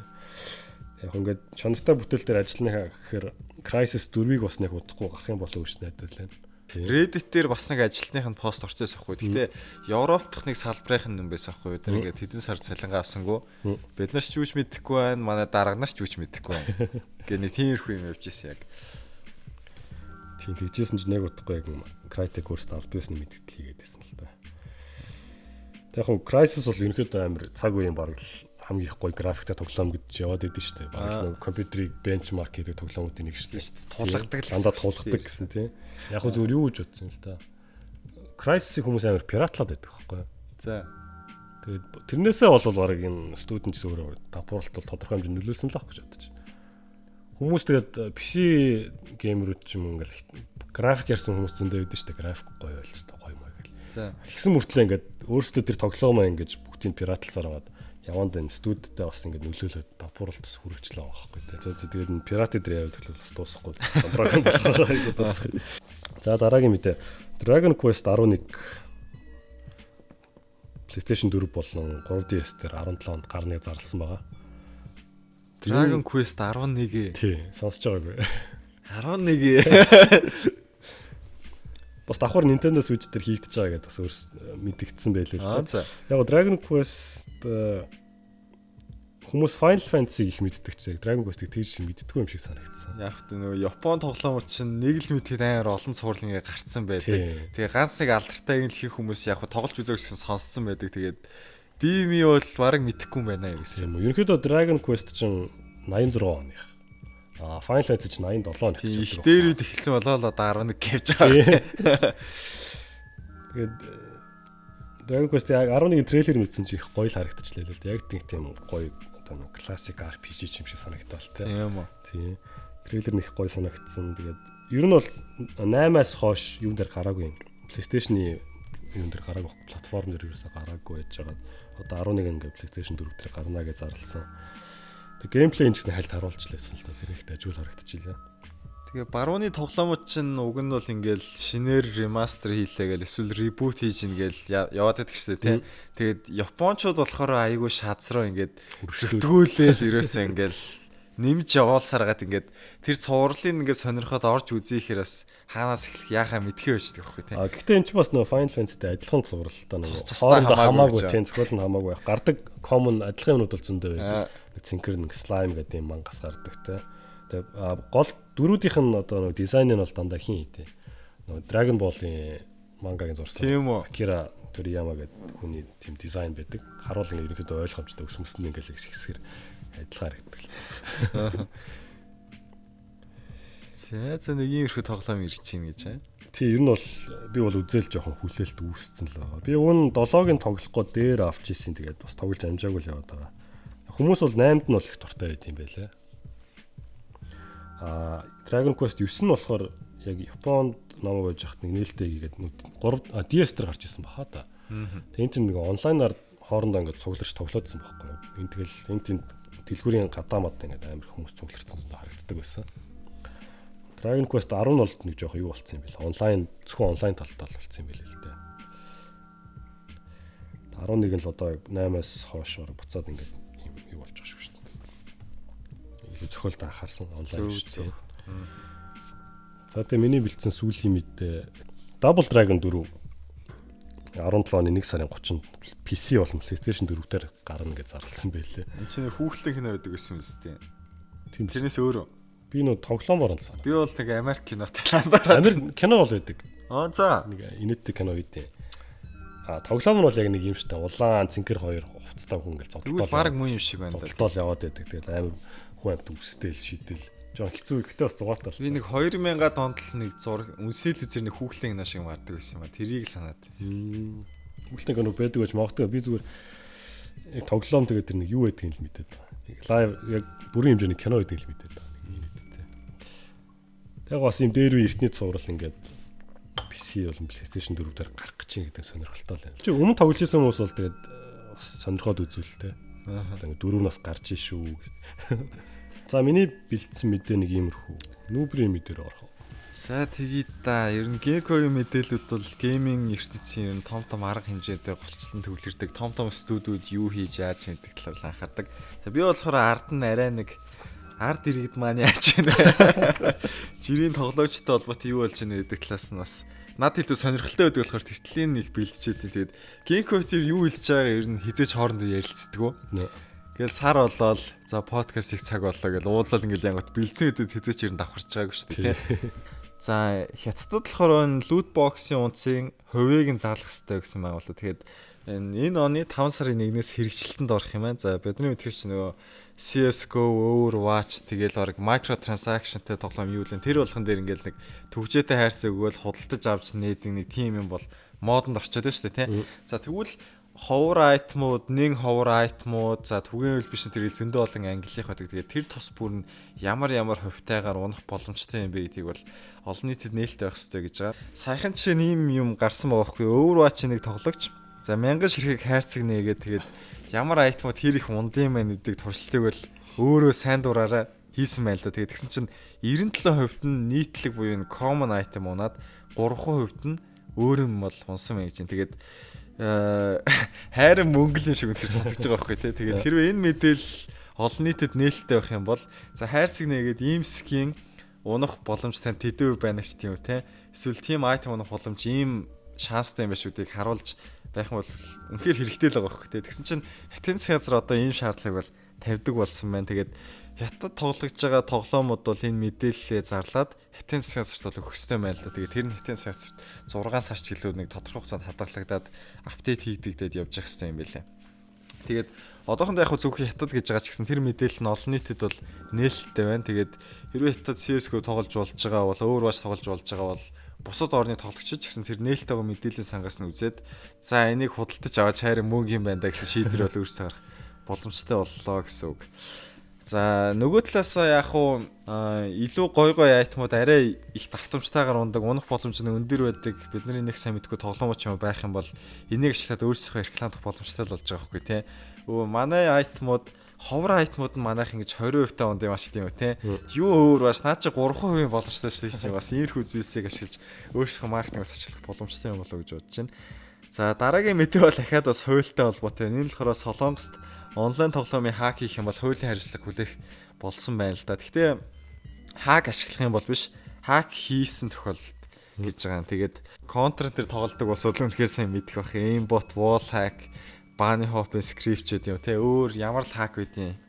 [SPEAKER 2] Яг ингээд чанартай бүтээл дээр ажиллана гэхээр Crysis 4-ийг бас нэг удахгүй гарах юм болов уу гэж найдаад байна.
[SPEAKER 1] Reddit дээр бас нэг ажилтныхын пост орчихсон байхгүй. Гэхдээ Европ дахь нэг салбарын юм байсан байхгүй. Тэр ингээд хэдэн сар цалингаа авсангүй. Бид нар ч юуч мэдэхгүй байна. Манай дарга нар ч юуч мэдэхгүй байна. Гэ нэг тиймэрхүү юм явж ирсэн яг.
[SPEAKER 2] Тийм тэгжсэн чинь нэг удахгүй яг Crytek өөрсдөө аль биесний мэдээлэл хийгээд байсан л та. Яг хөө Crysis бол ерөнхийдөө амар цаг үеийн баг л хамгийн их гоё графиктай тоглоом гэж яваад идэв шүү дээ. Багш нэг компьютерийг бенчмарк хийдэг тоглоомуудын нэг шүү дээ.
[SPEAKER 1] Туулгадаг л
[SPEAKER 2] дандаа туулгадаг гэсэн тийм. Яг хөө зүгээр юу гэж бодсон л да. Crysis-ийг хүмүүс амар пиратлаад байдаг байхгүй юу?
[SPEAKER 1] За.
[SPEAKER 2] Тэгээд тэрнээсээ бол баг энэ студент ч өөрөө давхуралт бол тодорхой хэмжээнд нөлөөлсөн л ах гэж бодож байна. Хүмүүс тэгээд PC геймерүүд ч юм ингээл график ярьсан хүмүүс зөндөө байдаг шүү дээ. График гоё байлж та гоё маяг гэл.
[SPEAKER 1] За.
[SPEAKER 2] Тэгсэн мөртлөө ингээд өөрсдөө тэр тоглоомоо ингээд бүгдийг пиратлсаар аваад яванд энэ студидтэй бас ингэ нөлөөлөд давхуралт бас хүрэгчлээ байгаа байхгүй тий. Тэгээд энэ пират дээр яваад төлөв бас дуусахгүй. Програм болохоор дуусах. За дараагийн мэдээ Dragon Quest 11 PlayStation 4 болон 3DS дээр 17 онд гарныг зарласан байгаа.
[SPEAKER 1] Dragon Quest 11.
[SPEAKER 2] Тий, сонсож байгаагүй.
[SPEAKER 1] 11.
[SPEAKER 2] Бас давхар Nintendo Switch дээр хийгдэж байгаа гэдээ бас өөр мэдэгдсэн байлээ л да. Яг Dragon Quest хүмүүс Final Fantasy их мэддэг ч Dragon Quest-ийг тэгж мэддэггүй юм шиг санагдсан.
[SPEAKER 1] Яг тэ нөгөө Япон тоглоомч чинь нэг л мэдхэд амар олон цуврал ингээ гарцсан байдаг. Тэгээ ганц нэг алдартай их хүмүүс яг тоглож үзээгчсэн сонссон байдаг. Тэгээд би ми бол бараг мэдэхгүй юм байна ерөөсөн.
[SPEAKER 2] Ерөнхийдөө Dragon Quest чинь 86 оных. Final Fantasy чинь 87 оных
[SPEAKER 1] гэж байна. Их дээр үед эхэлсэн болоо л одоо 11 гэвч байгаа.
[SPEAKER 2] Тэгээд Dragon Quest яг 11-ийн трейлер мэдсэн чи их гоё л харагдчихлаа л да. Яг тийм гоё одоо нэг классик RPG юм шиг санагдтал тийм үү. Тийм. Трейлер нь их гоё санагдсан. Тэгээд ер нь бол 8-аас хойш юун дээр гараагүй юм. PlayStation-ы юун дээр гараагүй платформ дээр ерөөсөө гараагүй байж байгаа. Одоо 11 ингээ PlayStation 4 дээр гарнаа гэж зарласан. Тэг геймплей энэ ч хальт харуулчихлаасан л та. Тэр ихтэй ажил харагдчихлаа.
[SPEAKER 1] Тэгээ барууны тоглоомууд чинь уг нь бол ингээл шинээр ремастер хийлээ гэл эсвэл ребут хийж ингээл яваад байдаг шээ тий. Тэгээд японочууд болохоор айгүй шаацраа ингээд зүтгүүлээл ерөөсөө ингээл нэмж явуулсараад ингээд тэр цувралын ингээд сонирхоод орж үзээхээр бас хаанаас эхлэх яхаа мэдхээ байж байгаа байхгүй тий.
[SPEAKER 2] Гэхдээ эн чинь бас нөгөө Final Fantasy-тэй адилхан цувралтай нөгөө хоорондоо хамаагүй тий зөвхөн хамаагүй байх. Гардаг common адилхан юмнууд бол зөндөө байдаг. Цинкэр нэг slime гэдэг юм мангас гардаг тий. Тэгээ гол дөрүүдийнх нь одоо нэг дизайн нь бол дандаа хин хийдэг. Нөгөө Dragon Ball-ийн мангагийн зурсан.
[SPEAKER 1] Тийм үү.
[SPEAKER 2] Akira Toriyama гэдэг хүний тийм дизайн байдаг. Харуул ингэ ерөнхийдөө ойлгомжтой өсмөс нь ингээл хэсгэр адилхан харагддаг.
[SPEAKER 1] За нэг юм их тоглоом ирж чинь гэж аа.
[SPEAKER 2] Тий, ер нь бол би бол үзэл жоохон хүлээлт үүссэн л байгаа. Би өмнө 7-гийн тоглохгүй дээр авч ирсэн. Тэгээд бас тоглож амжаагүй л яваад байгаа. Хүмүүс бол 8-д нь бол их дуртай байт юм байлаа. Dragon Quest 9 нь болохоор яг Японд ном байж хат нэг нээлттэй хийгээд 3 DS дээр гарч ирсэн баха та. Тэгээд энэ чинь нэг онлайнаар хоорондоо ингээд цуглаж тоглоодсон байхгүй юу. Энэ тэгэл энэ тийм дэлгүүрийн гадаа мод ингээд амар хүмүүс цугларсан харагддаг байсан. Dragon Quest 10 бол нэг жоох юу болцсон юм бэл. Зөвхөн онлайн талтай болцсон юм бэл л дээ. 11 нь л одоо 8-аас хойш буцаад ингээд юм юу болж байгаа шүү дээ. Илүү зохиолд анхаарсан онлайн шүү дээ. За тэгээ миний бэлдсэн сүүлийн мэдээ Double Dragon 4 17 оны 1 сарын 30-нд PC болон PlayStation 4 дээр гарна гэж зарласан байлээ.
[SPEAKER 1] Энд чинь хүүхлэн кино байдаг гэсэн юм зү.
[SPEAKER 2] Тийм
[SPEAKER 1] тэрнээс өөрөө.
[SPEAKER 2] Би нөө тоглоомоор нь санаа.
[SPEAKER 1] Би бол нэг Америк кино талаандаа.
[SPEAKER 2] Америк кино бол байдаг.
[SPEAKER 1] За.
[SPEAKER 2] Нэг инээдтэй кино үйдээ. Тоглоом нь бол яг нэг юм штэ. Улаан цэнхэр хоёр хувцастай хүн ингээл зодтолтол.
[SPEAKER 1] Баг муу юм шиг байна.
[SPEAKER 2] Зодтолтол яваад байдаг. Тэгээд амар хүн амт үстэл шидэл. Жон хэцүү ихтэй бас зугаатал.
[SPEAKER 1] Би нэг 2000-ад онд л нэг зураг үнсэл үзэр нэг хүүхлэн кино шиг мардаг байсан юм ба. Тэрийг санаад.
[SPEAKER 2] Хүүхлэн кино байдаг гэж магадгүй. Би зүгээр яг тоглоом тэгээд тэр нэг юу байдгийг л мэдээд байна. Лайв яг бүрийн хэмжээний кино байдгийг л мэдээд байна. Яг бас юм дээр үе эртний цуврал ингээд PC болон PlayStation 4 дээр гарах гэж юм гэдэг сонирхолтой л байна. Чи өмнө тоглож байсан хүмүүс бол тэгээд бас сонирхоод үзүүлэлтэй. Тэгээд 4 нас гарч ишүү. За миний бэлдсэн мэдээ нэг иймэрхүү. Нүүбрийн мэдээр орох.
[SPEAKER 1] За тэгээд ер нь Gecko-ийн мэдээлүүд бол гейминг ертөнцийн ер нь том арга хэмжээтэй голчлон төвлөрдөг том студиуд юу хийж яаж хийдэг талаар анхаардаг. За би болохоор ард нь арай нэг ард иргэд маань яаж байна. Жирийн тоглоомчтой холбоотой юу болж байна гэдэг талаас нь бас над илүү сонирхолтой байдаг болохоор тэртлийн нэг бэлдчихэд. Тэгээд Gecko тэр юу хэлж байгаа ер нь хизээч хоорондоо ярилцдаг. Тэгэл сар болоод за подкаст их цаг боллоо гэл уулзал ингээл янгот бэлдсэн хэдэд хизээч ер нь давхарч байгаагүй шүү дээ тий. За хятадд болохоор loot box-ийн унцын хувийг нь зарлах хэрэгтэй гэсэн байгаа болоо. Тэгээд энэ оны 5 сарын 1-ээс хэрэгжилтэнд орох юм байна. За бидний мэдгэр чи нөгөө CS:GO, Overwatch тэгэл баг microtransactionтэй тоглоом юу лэн тэр болгон дээр ингээл нэг төвчөөтэй хайрцаг өгөөл худалдаж авч нээдэг нэг тим юм бол модонд орчод байна шүү дээ тий. За тэгвэл ховор айтмууд, нэг ховор айтмууд за түгээн үйл биш тэр зөндөө болон ангилих байдаг. Тэгээд тэр тус бүр нь ямар хувьтайгаар унах боломжтой юм бэ гэдгийг бол олон нийтэд нээлттэй байх хэрэгтэй гэж байгаа. Саяхан чинь ийм юм гарсан байгаа байхгүй. Overwatch нэг тоглогч за 1000 ширхэг хайрцаг нээгээд тэгээд ямар айтмууд хэр их ундын мэн гэдэг туршилтыг бол өөрөө сайн дураараа хийсэн байл да. Тэгээд тэгсэн чинь 97% нь нийтлэг буюу common item унаад 3% нь өөр юм бол унсан мэн гэж. Тэгээд хайрын мөнгөл юм шиг үнээр сонсож байгаа байхгүй тий. Тэгээд хэрвээ энэ мэдээлэл олон нийтэд нээлттэй байх юм бол за хайрцаг нээгээд ийм скин унах боломж тань тэдэв байна ч тийм үү тий. Эсвэл team item унах боломж ийм шанстай юм биш үдийг харуулж байх юм бол үнэхээр хэрэгтэй л байгаа байхгүй тий. Тэгсэн чинь хятадын газар одоо ийм шаардлагыг бол тавьдаг болсон байна. Тэгээд хятад тоглож байгаа тоглоомууд бол энэ мэдээлэлээ зарлаад хятадын газарт бол өгөх хэрэгтэй байна л да. Тэгээд тэр нь хятадын газарт 6 сар ч илүү нэг тодорхой хугацаанд хадгалагдаад апдейт хийгдээд явж явах хэрэгтэй юм байлээ. Тэгээд одоохондоо яг зөвхөн хятад гэж байгаа ч гэсэн тэр мэдээлэл нь олон нийтэд бол нээлттэй байна. Тэгээд хэрвээ хятад CS:GO тоглож болж байгаа бол Overwatch тоглож болж байгаа бол бусад орны тоглогчид ч гэсэн тэр нээлттэйг мэдээллийн сангаас нь үзээд за энийг худалдаж аваад хайрын мөнгө юм байна да гэсэн шийдвэр бол өөрсдөө гарах боломжтой боллоо гэсэн үг. За нөгөө талаасаа яг уу илүү гой айтмууд арай их давтамжтайгаар ундаг унах боломж нь өндөр байдаг. Бидний нэг сайн мэдгүй тоглоомч юм байх юм бол энийг ашиглаад өөрсдийнхөө рекламдах боломжтой л болж байгаа хгүй тий. Манай айтмууд ховор айтмууд нь манайх ингэж 20% та унд юм ашиг тийм үү те. Юу өөр баш наа чи 3% боломжтой шүү дээ. Бас иймэрхүү зүйлсийг ашиглаж өөрсдийнхөө маркетингээс ашиглах боломжтой юм болоо гэж бодож байна. За дараагийн мэдээ бол дахиад бас хуультай холбоотой. Энэ нь болохоор Солонгост онлайн тоглоомын хак хийх юм бол хуулийн хариуцлага хүлээх болсон байна л да. Гэхдээ хак ашиглах юм бол биш, хак хийсэн тохиолдолд гэж байгаа юм. Тэгээд контрент төр тоглодог бас үнэхээр сайн мэдэх бах. Aimbot, wall hack, bunny hop-ын скриптчүүд юм те. Өөр ямар л хак байдیں۔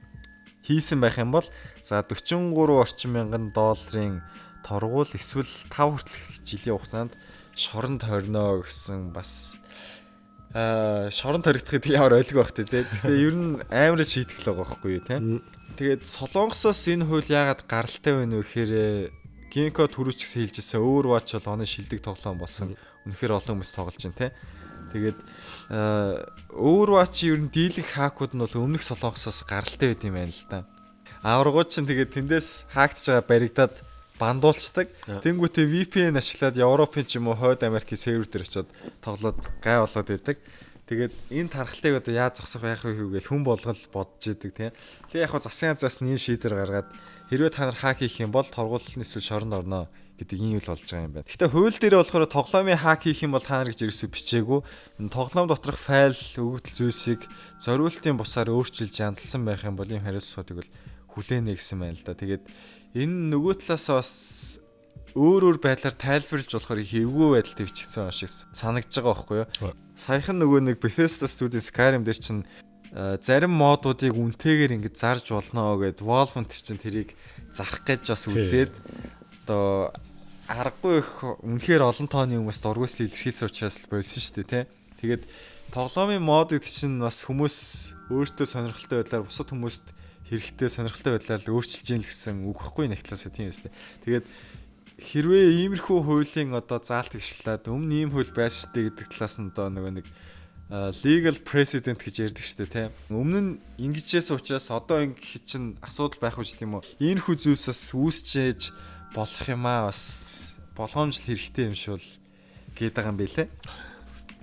[SPEAKER 1] Хийсэн байх юм бол за 43 орчим мянган долларын торгуул эсвэл 5 хүртэлх жилийн хугацаанд шоронд хорно гэсэн бас шоронд хоригдохыг ямар ойлгох байх те. Тэгээ ер нь амар шийтгэл байгаа байхгүй юу те. Тэгээд Солонгосоос энэ хууль яагаад гаралтай байна вэ гэхээр Gecko түрүүч гэсэн хэлжсэн Overwatch бол оны шилдэг тоглоом болсон. Үнэхээр олон хүмүүс тоглож байна те. Тэгээд Overwatch ер нь дийлэх хакууд нь бол өмнөх Солонгосоос гаралтай байт юм байна л да. Аваргууд чинь тэгээд тэндээс хактж байгаа баригдаад бандуулцдаг. Тэнгүүтээ VPN ашиглаад Европын ч юм уу Хойд Америкийн сервер дээр очиод тоглоод гай болоод байдаг. Тэгээд энэ тархалтыг одоо яаж зогсох байх вэ гэж хүн болгол бодож идэг тийм. Тэгээ яг засгийн газраас нэм шийдвэр гаргаад хэрвээ та нар хак хийх юм бол торгуулийн эсвэл шоронд орно гэдэг ийм үйл болж байгаа юм байна. Гэхдээ хууль дээр болохоор тоглоомын хак хийх юм бол та нар гэж ерөөсөй бичээгүй. Энэ тоглоом доторх файл өгөгдөл зүйлсийг зориултын бусаар өөрчилж янзлсан байх юм бол ийм хариуцлагыг бол хүлээнэ гэсэн байна л да. Тэгээд энэ нөгөө талаасаа бас өөр байдлаар тайлбарлаж болохоор хэвгүй байдалд төвчгдсэн юм шиг санагдаж байгаа байхгүй юу? Саяхан нөгөө нэг Bethesda Studios Skyrim дээр чинь зарим модуудыг үнэтэйгээр ингэж зарж болно гэд Valve чинь тэрийг зарах гэж бас үзээд одоо аргагүй их үнэхээр олон тооны хүмүүс дургүйсэл илэрхийлсэн учраас болсон шүү дээ тий. Тэгээд тоглоомын мод гэдэг чинь бас хүмүүс өөртөө сонирхолтой байдлаар бусад хүмүүст хэрэгтэй сонирхолтой байдлаар л өөрчилж ийн л гэсэн үг байхгүй нэг талаасаа тийм үстэй. Тэгээд хэрвээ иймэрхүү хуулийн одоо заалт гიშлээд өмнө ийм хууль байсан шүү дээ гэдэг талаас нь одоо нөгөө нэг legal precedent гэж ярьдаг шүү дээ тийм. Өмнө нь ингэжээс учраас одоо ингэ чинь асуудал байх үуч тийм үү. Иймэрхүү зүйлсээс үүсчээж болох юм аа бас болгоомжл хэрэгтэй юм шүүл гээд байгаа юм билэ.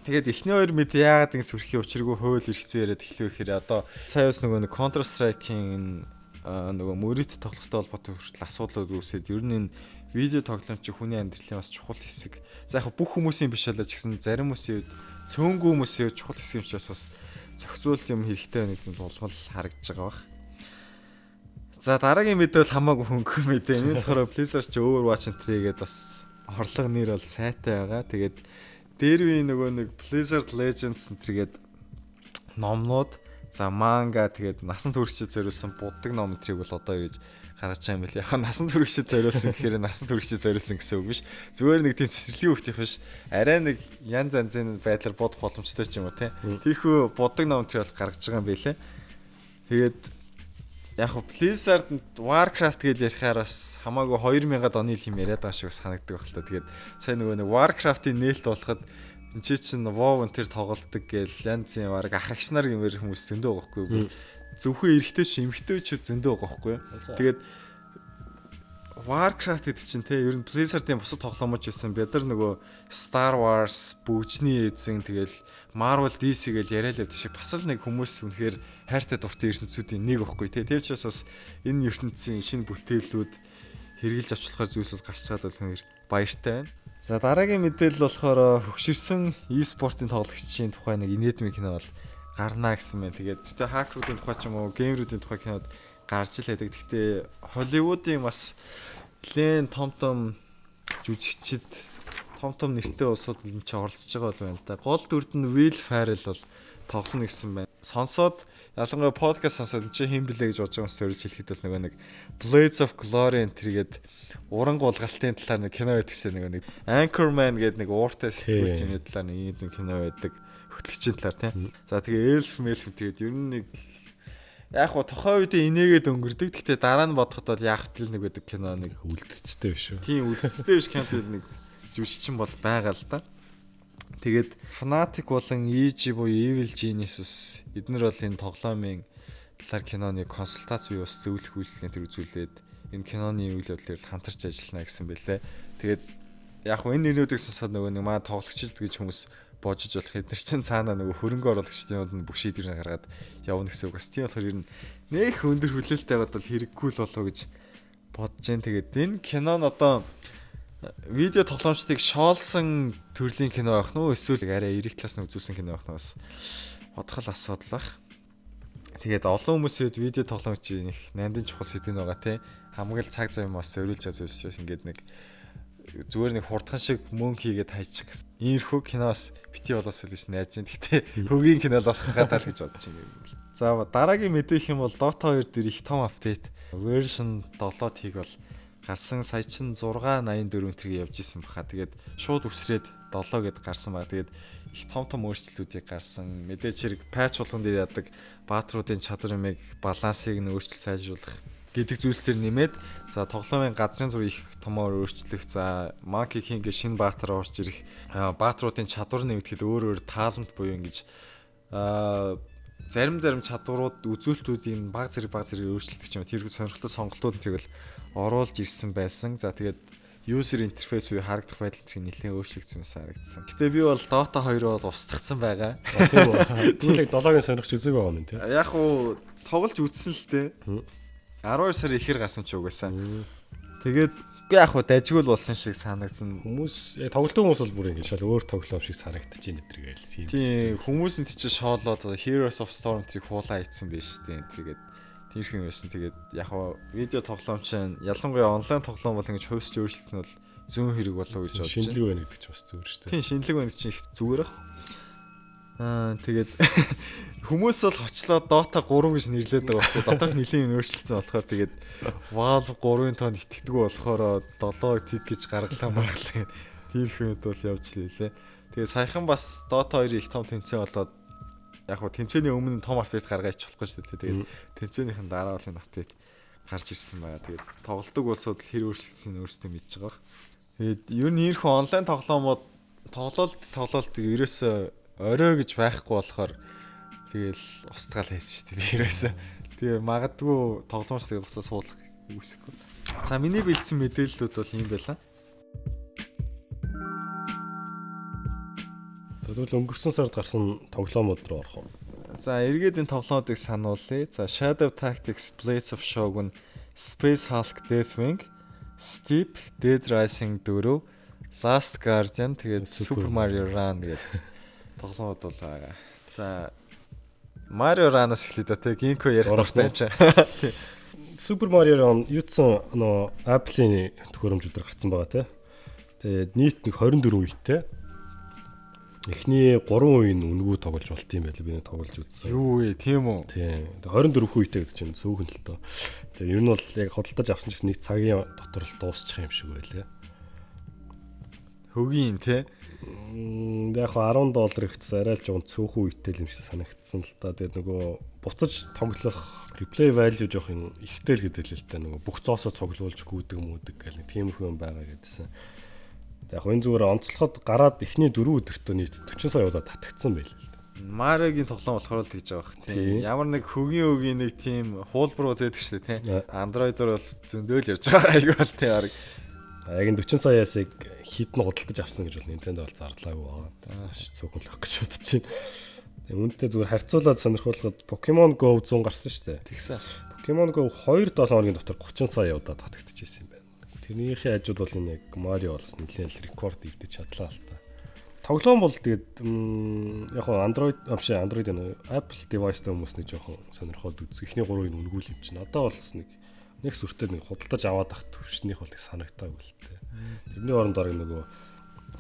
[SPEAKER 1] Тэгээд эхний хоёр мэд яагаад ингэ сүрхийн учиргүй хууль эрх зүй яриад эхлэв гэхээр одоо саяас нөгөө нэг Counter Strike-ийн нөгөө мөрөд тоглохтой холбоотой хүртэл асуудлууд үүсээд ер нь энэ видео тоглоом чи хүний амьдралын бас чухал хэсэг. За яг бүх хүмүүсийн биш болоо ч гэсэн зарим хүмүүсийн үед цөөнгүй хүмүүсийн үед чухал хэсэг юм чаас бас зохицуулт юм хэрэгтэй байна гэдэг нь болмол харагдаж байгаа бах. За дараагийн мэдээлэл хамаагүй хөнгөн мэдээ. Энэ болохоор Blizzard ч Overwatch энтригээд бас орлого нэр бол сайтай байгаа. Тэгээд дээр үе нөгөө нэг Blizzard Legends энтригээд номнууд, за манга тэгээд насан туршид зориулсан буддаг ном энтрийг бол одоо ирж гаргаж байгаа юм билээ. Яг насан туршид зориулсан гэхээр насан туршид зориулсан гэсэн үг биш. Зүгээр нэг тийм цэцэрлэгийн хүүхдийн биш. Арай нэг янз янзын байдлаар бодох боломжтой ч юм уу тий. Тийхүү буддаг ном энтрийг бол гаргаж байгаа юм билээ. Тэгээд яг Blizzard Warcraft гэж ярихаар бас хамаагүй 2000-ад оны юм яриад байгаа шиг санагддаг байх л та. Тэгээд сайн нөгөө нэг Warcraft-ийн нээлт болоход энэ чинь WoW энэ тоглолдог гээл янзын баг ахагч нар гэмээр хүмүүс зөндөө байгаа хгүй. Зөвхөн эрэгтэй ч эмэгтэй ч зөндөө байгаа хгүй. Тэгээд Warcraft гэдэг чинь те ер нь Blizzard-ийн бусад тоглоомож байсан. Бид нар нөгөө Star Wars, Бүжний эзэн тэгэл Marvel DC гэж яриад байдаг шиг бас л нэг хүмүүс үнэхээр хайртай дуртай ертөнцүүдийн нэг байхгүй те. Тэр учраас бас энэ ертөнцийн шинэ бүтээлүүд хэрэгжилж авчлахаар зүйлс бол гарч чадвал үнэхээр баяртай байна. За дараагийн мэдээлэл болохоор хөгширсэн e-спортын тоглогчийн тухай нэг инээдмийн кино бол гарнаа гэсэн мэн. Тэгээд тэгтээ хакеруудын тухай ч юм уу, геймеруудын тухай кинод гарч л байдаг. Тэгтээ Холливуудын бас нэлээд том жүжигчид том нэртэй улсууд энэ ч оролцож байгаа бол байна да. Гол дүрд нь Will Ferrell бол тоглоно гэсэн байна. Сонсоод ялангуяа подкаст сонсоод чи хэм блэ гэж бодож байгаас зорж хэлэхэд бол нөгөө нэг Blades of Glory энтергээд уран гулгалтын талаар нэг кино байдаг шээ нэг Anchorman гэдэг нэг ууртай сэтгүүлчний талаар нэг ийм кино байдаг. Хөтлөгчийн талаар тийм. За тэгээ Elf тэгээд ер нь нэг яг хоо тохой үедээ инээгээд өнгөрдөг. Гэхдээ дараа нь бодоход бол яг л нэг байдаг кино нэг
[SPEAKER 2] үлдцтэй биш үү?
[SPEAKER 1] Тийм үлдцтэй биш кинод нэг жүжигчин бол байгаа л да. Тэгээд Fnatic болон EG буюу Evil Genius эднэр бол энэ тоглоомын талаар киноны консультац бий бас зөвлөх үйлчлэгийн төр үзүүлээд энэ киноны үйл явдлыг хамтарч ажиллана гэсэн бэлээ. Тэгээд яг хөө энэ нэрнүүдийг сонсоод нөгөө нэг маа тоглогчд гэж хүмүүс божиж болох эднэр чинь цаанаа нөгөө хөрөнгө оруулагчдын нь бүх шийдвэрийг гаргаад явна гэсэн үг. Бас тийм болохоор ер нь нэх өндөр хүлээлттэй байгаад бол хэрэггүй л болоо гэж бодож जैन. Тэгээд энэ кинон одоо видео тоглоомчдыг шоолсон төрлийн кино байх нь уу эсвэл арай эрэг талаас нь үзүүлсэн кино байх нь бас бодхол асуудал байх. Тэгээд олон хүмүүсэд видео тоглоомч их нандин чухал сэдв нь байгаа тий. Хамгийн цаг зав юм бас зориулж ажиллаж ингээд нэг зүгээр нэг хурдхан шиг мөнгө хийгээд хайчих гэсэн. Иймэрхүү киноос бити болоосоо л гэж найж байна. Гэхдээ хөгийн кино болох гадаа л гэж бодож байна. За дараагийн мэдээлэх юм бол Dota 2 дээр их том апдейт version 7-ийг бол гарсан. Сая чин 684 энтергээ явж исэн баха. Тэгээд шууд үсрээд 7 гэд гарсан ба. Тэгээд их том өөрчлөлтүүдийг гарсан. Мэдээж хэрэг patch болгон дээр яадаг баатруудын чадварыг балансыг нь өөрчилж сайжруулах гэдэг зүйлсээр нэмээд за тоглоомын газрын зур их томоор өөрчлөх, за Monkey King-ийн шинэ баатар орж ирэх, баатруудын чадвар нэмэгдэхэд өөр таалант буюу ингэж зарим чадварууд үзүүлэлтүүдийн баг зэрэг өөрчлөлт гэж юм. Тэр сонирхолтой сонголтууд нь тэгэл оруулж ирсэн байсан. За тэгээд user interface буюу харагдах байдал чинь нэлээд өөрчлөгдсөн юмсан харагдсан. Гэтэ би бол Dota 2 бол устгацсан байгаа.
[SPEAKER 2] Тийм үү. Түүнийг 7-гийн сонирхч үзег байгаа юм тий.
[SPEAKER 1] Яг уу тоглож үзсэн л дээ. 12 сар ихэр гарсан ч угаасаа. Тэгээд үгүй яг уу дажгүй болсон шиг санагдсан.
[SPEAKER 2] Хүмүүс тоглолтын хүмүүс бол бүр ингэ шал өөр тоглоом шиг санагдаж байна гэдэргээл
[SPEAKER 1] тийм хүмүүс нь тийч шоолоод Heroes of Storm тэрийг хуулаа ийцсэн байж тээ. Тэгээд тэрхэн байсан. Тэгээд яг уу видео тоглоом чинь ялангуяа онлайн тоглоом бол ингэж хувьсч өөрчлөлт нь бол зүүн хэрэг болов уу гэж бодож байна.
[SPEAKER 2] Шинэлэг байна гэдэг чинь бас зүгээр шүү дээ.
[SPEAKER 1] Тийм шинэлэг байна чинь их зүгээр ах. Тэгээд хүмүүс бол хочлоо Dota 3 гэж нэрлэдэг байгаа байхгүй. Дотор нэлийн өөрчлөлтсөн болохоор тэгээд Valve 3-ын тоонд итгэдэг болохоор 7-ыг тэг гэж гаргалаа маргалаа. Тэр хүмүүс бол явж лээ. Тэгээд саяхан бас Dota 2 их том тэмцээн болоод яг хөө тэмцээний өмнө том апдейт гаргаж болохгүй шүү дээ. Тэгээд тэмцээнийхэн дараа бол энэ апдейт гарч ирсэн байгаа. Тэгээд тоглолтог улсууд хэр өөрчлөгдсөн өөрсдөө мэдж байгаа. Тэгээд ер нь ийхүү онлайн тоглоомод тоглолт ерөөсөө орой гэж байхгүй болохоор тэгэл устгаал хайсан шүү дээ. Би ерөөсөө тэгээ магадгүй тоглоомч тэгээ босоо суулгах үсэхгүй. За миний бэлдсэн мэдээллүүд бол ийм байлаа.
[SPEAKER 2] За тэгвэл өнгөрсөн сард гарсан тоглоомууд руу орох уу?
[SPEAKER 1] За эргээд энэ тоглоомуудыг сануулъя. За Shadow Tactics, Blades of Shogun, Space Hulk, Deathwing, Steep, Dead Rising 4, Last Guardian, тэгээд Super Mario Run гэдэг тоглоомууд бол байгаа. За Mario Run-аас эхлэе да тэг Ginko ярих дуртай юм чи.
[SPEAKER 2] Super Mario Run юутсан нөө Apple-ийн төхөөрөмжүүд гарсан байгаа те. Тэгээд нийт нэг 24 үетэй. Эхний 3 үеийн үнгүү тоглож болт юм байл би нэг тоглож үзсэн.
[SPEAKER 1] Юу вэ, тийм үү?
[SPEAKER 2] Тийм. 24 үетэй гэдэг чинь сүүхэн л тоо. Тэгээд ер нь бол яг хөдөлтөж авсан чинь нэг цагийн дотор л дуусчих юм шиг байлаа.
[SPEAKER 1] Хөгийн те.
[SPEAKER 2] Яг $10 ихсэн арай л жоон цөөхөн үетэй юм шиг санагдсан л та. Тэгээд нөгөө буцаж тоглох replay value жоох юм ихтэй л гэдэг л та нөгөө бүх зоосоо цуглуулж гүйдэг мөдөг гэх нэг тиймэрхүү юм байгаа гэдсэн. Яг энэ зүгээр онцлоход гараад эхний 4 өдөртөө нийт 40 сая удаа татагдсан байл л да.
[SPEAKER 1] Мариогийн тоглоом болохоор л тэгж байгаа хэрэг тийм. Ямар нэг хөгийн нэг тийм хуулбар байдаг шүү дээ тийм. Android-оор бол зөндөөл явж байгаа айгүй бол тийм арга.
[SPEAKER 2] Яг энэ 40 саяасыг хитэн худалдаж авсан гэж бол Nintendo бол зарлаагүй байгаа. Цөөхөлөх гэж бодож байна. Тэгээ үүнтэй зүгээр харьцуулаад сонирхуулахад Pokemon Go 100 гарсан шүү дээ.
[SPEAKER 1] Тэгсэн.
[SPEAKER 2] Pokemon Go 2-7 хоногийн дотор 30 сая удаа татагдчихсэн юм байна. Тэрнийхээ хажууд бол энэ яг Mario болс нэлээд рекорд ивдэж чадлаа л та. Тоглоом бол тэгээд яг Android энэ Apple device-тай хүмүүс нэг жоохон сонирхоод үзэх. Эхний 3-ыг үнгүүл юм чинь. Одоо бол нэг сүртэй нэг худалдаж аваад ах төвшнийх бол их санагтаагүй л тээ. Тэрний оронд орог нөгөө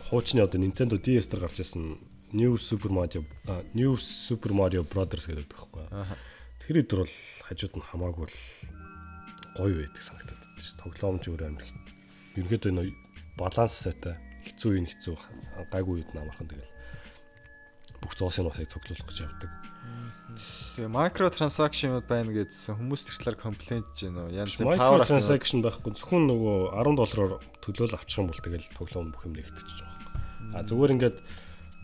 [SPEAKER 2] хуучны одоо Nintendo DS дээр гарч ирсэн New Super Mario Brothers гэдэг байхгүй. Тэр өдөр бол хажууд нь хамаагүй л гоё байдаг санагдаад байна. Тоглоомч өөр амир. Ерөнхийдөө энэ баланс сайтай хэцүү гайгүй үед намархан тэгэл бүх зоосын усыг цуглуулах гэж явдаг. Тэгээ microtransaction байна гэдсэн хүмүүс тэрчлэр комплейнт гэж байна уу? Янз бүр microtransaction байхгүй зөвхөн нөгөө $10-оор төлөөл авчих юм бол тэгэл тоглоом бүх юм нэгтгэж байгаа. Зүгээр ингээд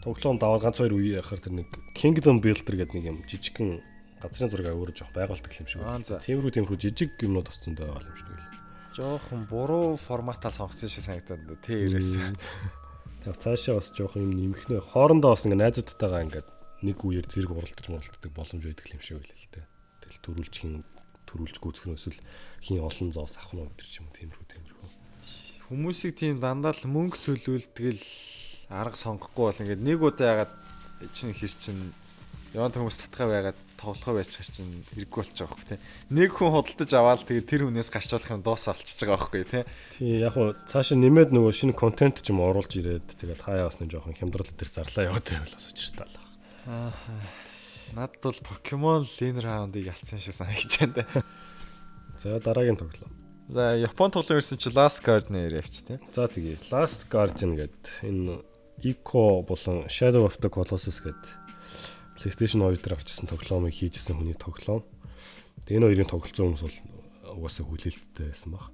[SPEAKER 2] тоглоом даваад ганц 2 үе яхаар тэр нэг Kingdom Builder гэдэг нэг юм жижигхэн газрын зураг өөрөө жоох байгуулдаг юм шиг байна. Тиймэрхүү жижиг юмнууд тусцсан байгаа юм шиг байл.
[SPEAKER 1] Жохон буруу форматаар сонгоцсон шиг санагдаад байна. Тэ ирээсэн.
[SPEAKER 2] Тэгээ цаашаа бас жоох юм нэмэхнэ хоорондоо бас ингээ найзуудтайгаа ингээ нэг үеэр зэрэг уралддаг боломж байдаг юм шиг байл л тэ. Тэгэл төрүүлж гүйцэх нь эсвэл хин олон зоос авах нь өдр ч юм тиймэрхүү.
[SPEAKER 1] Хүмүүсийг тийм дандаа л мөнгө төлөвлөлтгөл арга сонгохгүй бол ингээ нэг удаа ягаад чинь хэр чинь яваад хүмүүс татгаа байгаад тоглохоо байчих чинь хэрэггүй болчих жоох тийм. Нэг хүн худалдаж аваад тэгээд тэр хүнээс гарч болох юм дуусаа олчиж байгаа байхгүй тийм.
[SPEAKER 2] Тийм яг хуу цаашаа нэмээд нөгөө шинэ контент ч юм оруулж ирээд тэгээд хаяа бас нэг жоохон хямдрал дээр зарлаа яваад байвал бас учиртай л байна.
[SPEAKER 1] Надад бол Pokemon Lane Round-ыг ялцсан шиг санагдаж байна.
[SPEAKER 2] За дараагийн тоглоом.
[SPEAKER 1] За Япон тоглоом ирсэн чи Last Guardian явууч тийм.
[SPEAKER 2] За тэгээ Last Guardian гэдэг энэ Ico болон Shadow of the Colossus гэдэг PlayStation 2 дээр авчихсан тоглоомыг хийжсэн хүний тоглоом. Тэгээ энэ хоёрын тоглолцсон хүмүүс бол угаасаа хүлээлттэй байсан баг.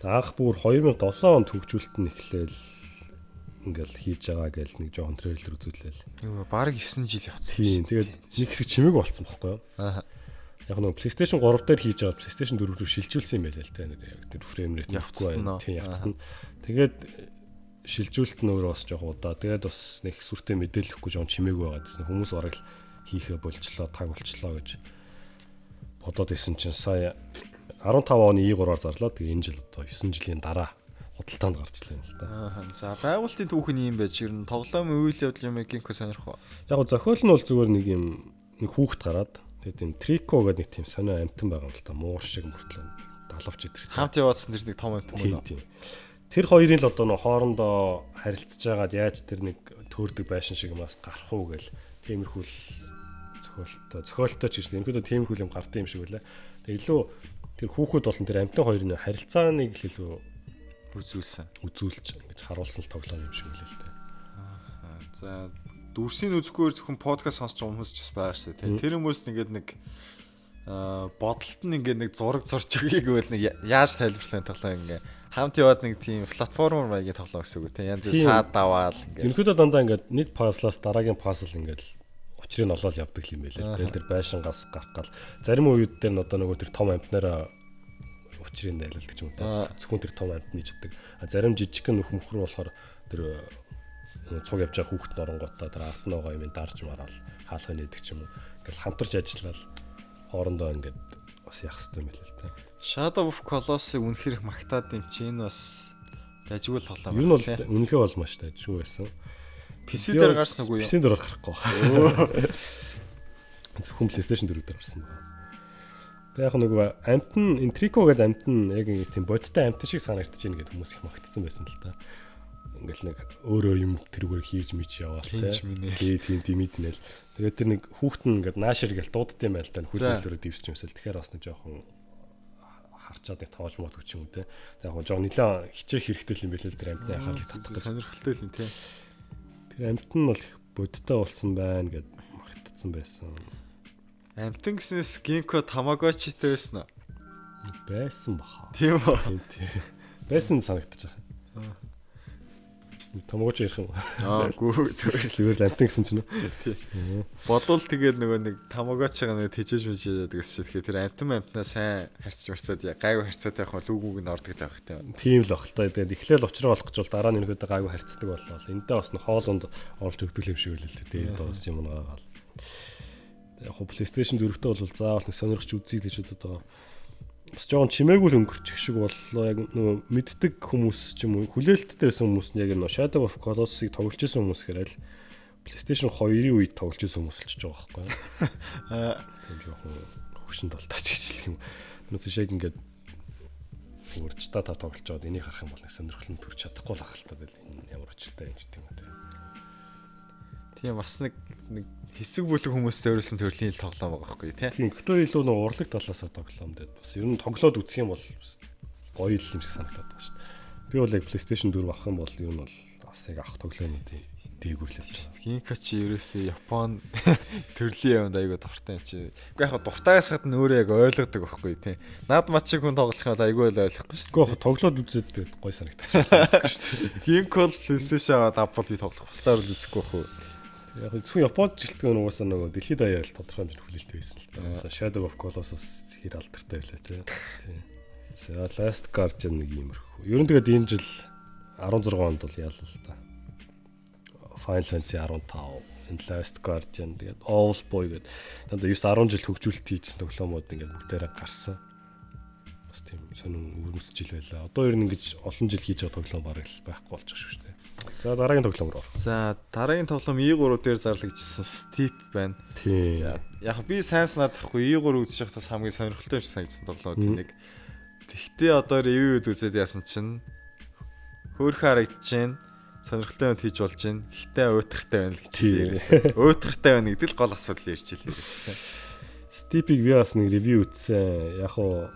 [SPEAKER 2] Анх бүр 2007 онд хөгжүүлэлт нь эхлээл ингээл хийж байгаа гэж нэг жоохон трейлер үзүүлээл.
[SPEAKER 1] Юу баг 9 жил явцсан.
[SPEAKER 2] Тийм. Тэгээд нэг хэсэг чимээг болцсон байхгүй юу? Яг нэг PlayStation 3 дээр хийж байгаа PlayStation 4 рүү шилжүүлсэн юм байлаа л та. Яг тэр фрейм рейт явцсан. Тэгээд шилжүүлэлт нь өөрөө бас жоох удаа. Тэгээд бас нэг сүртэй мэдээлэхгүй жоон чимээгүй байгаа гэсэн. Хүмүүс бараг л хийхэ болчлоо, таг болчлоо гэж бодоод исэн чинь сая 15 оны E3-аар зарлаа. Тэгээ энэ жил одоо 9 жилийн дараа худалдаанд гарч ирлээ л да.
[SPEAKER 1] За байгуулалтын түүх нь юм байж ер нь тоглоомын үйл явдал юм гинхүү сонирхоо.
[SPEAKER 2] Яг го зохиол нь бол зүгээр нэг хүүхэд гараад тэгээд энэ Трико гэдэг нэг тийм сонио амтан байгаа юм л да. Муур шиг мөртлөө далавч идэртэй.
[SPEAKER 1] Хамт яваадсан тэр нэг том амтан мөн.
[SPEAKER 2] Тийм. Тэр хоёрын л одоо нөө хоорондоо харилцаж байгаад яаж тэр нэг төөрдөг байшин шиг юмас гарах уу гэл тиймэрхүү зохиолтой ч гэж ерөнхийдөө тиймэрхүү юм гардыг юм шиг үлээ. Тэгээ илүү тэр хүүхэд болон тэр амтан хоёрын харилцааныг л илүү үзүүлж ингэж харуулсан л тоглоом юм шиг үлээ л дээ.
[SPEAKER 1] За дүрсийн үзэхгүйгээр зөвхөн подкаст сонсч байгаа хүмүүс ч бас байгаа шүү дээ. Тэр хүмүүс ингээд нэг бодолт нь ингээд нэг зураг зурж өгье гэвэл нэг яаж тайлбарлах тоглоом ингээ хамт яваад нэг тийм платформер маягийн тоглоом гэсэн үг тийм янз бүр саад даваал ингээ.
[SPEAKER 2] Ерөнхийдөө дандаа ингээд нэг пазлаас дараагийн пазл ингээд учрыг олоод явдаг юм байлаа. Тэгэл тэр байшингаас гарах гал зарим үед дээр нь одоо нөгөө тэр том амтнаараа учрыг найлуулдаг юм да. Зөвхөн тэр том амтны чаддаг. Зарим жижиг нөх мөхрөө болохоор тэр цуг явж байгаа хүүхэд оронгоотаа тэр ард нь байгаа юм дарж мараал хаалхаа нээдэг ч юм уу. Ингээл хамтарч ажиллаад хоорондоо ингээд бас яах хэрэгтэй юм байл л та.
[SPEAKER 1] Shadow of Colossus-ыг үнэхээр их магтаад юм чи энэ бас дайжгүй тоглоом.
[SPEAKER 2] Ер нь бол үнэхээр бол маш дайжгүй байсан.
[SPEAKER 1] PC дээр гарсан уу юу?
[SPEAKER 2] PC дээр гарахгүй. Зөвхөн PlayStation 4 дээр гарсан байна. Тэг яг нэг амтан Intrico гэдэг амтан яг нэг тийм бодиттой амтан шиг санагдаж байна гэдэг хүмүүс их магтцсан байсан л та. Ингээл нэг өөрөө юм тэрүүгээр хийж мич яваал тийм мэднэл. Тэгээд тэр нэг хүүхэд нь ингээд наашир гэл дуудд юм байл та хөлөөлөөрөө дивсч юмсэл. Тэгэхээр бас нэг жоохон харчаад нэг тоож мод гэж юм үү те. Яг гоо жоохон нэлээ хичээх хэрэгтэй юм байл л тэр амтны яхаа л татдаг.
[SPEAKER 1] Сонирхолтой юм те.
[SPEAKER 2] Тэр амт нь бол их бодиттой болсон байна гэд магтцсан байсан.
[SPEAKER 1] Амтан гэснээс Ginkgo Tamagotchi-тэй байсан уу?
[SPEAKER 2] Байсан баха.
[SPEAKER 1] Тийм үү?
[SPEAKER 2] Тийм. Байсан санагдаж байна. Тамагочи ярих юм.
[SPEAKER 1] Гүү
[SPEAKER 2] зүгээр л амтан гэсэн чинь.
[SPEAKER 1] Тийм. Бодвол тэгээд нөгөө нэг Тамагочигаа нэг тэжээж мэжээд гэсэн чинь тэгэхээр тэр амтнаа сайн харьцаж марцаад гайгүй харьцаад явах бол үгүүг нь ордог л байх тийм.
[SPEAKER 2] Тийм л багтай. Тэгээд эхлээл учраа болох гэж бол дараа нь өнөхөд гайгүй харьцдаг боллоо. Эндээ бас нэг хоолунд орж өгдөг юм шиг үлээ л дээ. Дээр доос юм наагаал. Яг хөө PlayStation 4-т бол заавал нэг сонирхч үзье гэж бодоод байгаа. Бас жоон чимээгүй л өнгөрчих шиг боллоо. Яг нөгөө мэддэг хүмүүс ч юм уу хүлээлттэй байсан хүмүүс нь яг нөгөө Shadow of Colossus-ыг тоглож байсан хүмүүс хэрэг PlayStation 2-ын үед тоглож байсан хүмүүс л ч байгаа байхгүй. Тийм жоохон хөшин талтаач гэж хэлэх юм. Тэрнээс шиг ингээд үржтаа та тоглож байгаад энийг харах юм бол нэг сонирхол нь төрж чадахгүй л ахaltaа байл. Энэ ямар очилтай юм ч тийм үү.
[SPEAKER 1] Тийм бас нэг хэсэг бүлэг хүмүүс зориулсан төрлийн тоглоом байгаа байхгүй тийм.
[SPEAKER 2] Гэхдээ илүү нэг урлаг талаас тоглоом дээр бас ер нь тоглоод үзэх юм бол гоё л юм шиг санагдаад байгаа шүү дээ. Би бол яг PlayStation 4 авах юм бол ер нь бол бас яг авах тоглоомнууд дээгүүрлээ шүү дээ.
[SPEAKER 1] Ginkgo чи ерөөсөө Япон төрлийн юмд айгүй дуртай юм чи. Уу яг дуртайгаас гадна өөрөө яг ойлгодог байхгүй тийм. Наад мачиг хүн тоглох юм бол айгүй л ойлгохгүй шүү дээ.
[SPEAKER 2] Гэхдээ тоглоод үзээд гоё санагдаж байна шүү дээ.
[SPEAKER 1] Ginkgo PlayStation аваад авбал би тоглох баслаар л үзэхгүй байхгүй.
[SPEAKER 2] Яг зөвхөн Японд жилтгэн угаасаа нөгөө дэлхийд даяар л тодорхой хэмжээний хүлээлт байсан л та. Угаасаа Shadow of Colossus хэр алдартай байлаа тий. За Last Guardian нэг иймэрхүү. Ер нь тэгээд энэ жил 16 онд бол яалаа л та. Final Fantasy 15, энэ Last Guardian тэгээд Owlboy гэдэг дандаа 9-10 жил хөгжүүлэлт хийсэн тоглоомууд ингээд бүгдээрээ гарсан. Бас тийм сонин өрнөсч жил байлаа. Одоо ер нь ингэж олон жил хийж байгаа тоглоом бараг л байхгүй болж байгаа шүү дээ. За дараагийн тоглоом руу.
[SPEAKER 1] За дараагийн тоглоом E3 дээр зарлагдчихсан Steep байна.
[SPEAKER 2] Тийм.
[SPEAKER 1] Яг би сайн санаад тахгүй E3 үзэж байхдаа хамгийн сонирхолтой юм шиг санагдсан тоглоом нэг. Тэгтээ одоо review-д үзээд яасан чинь хөөрхөн харагдаж байна. Сонирхолтой юм хийж болж байна. Гэхдээ уйтгартай байна л гэж ярьсан. Уйтгартай байна гэдэг л гол асуудал ярьж илээ.
[SPEAKER 2] Steep-ийг би бас нэг review үзсэн. Яг уу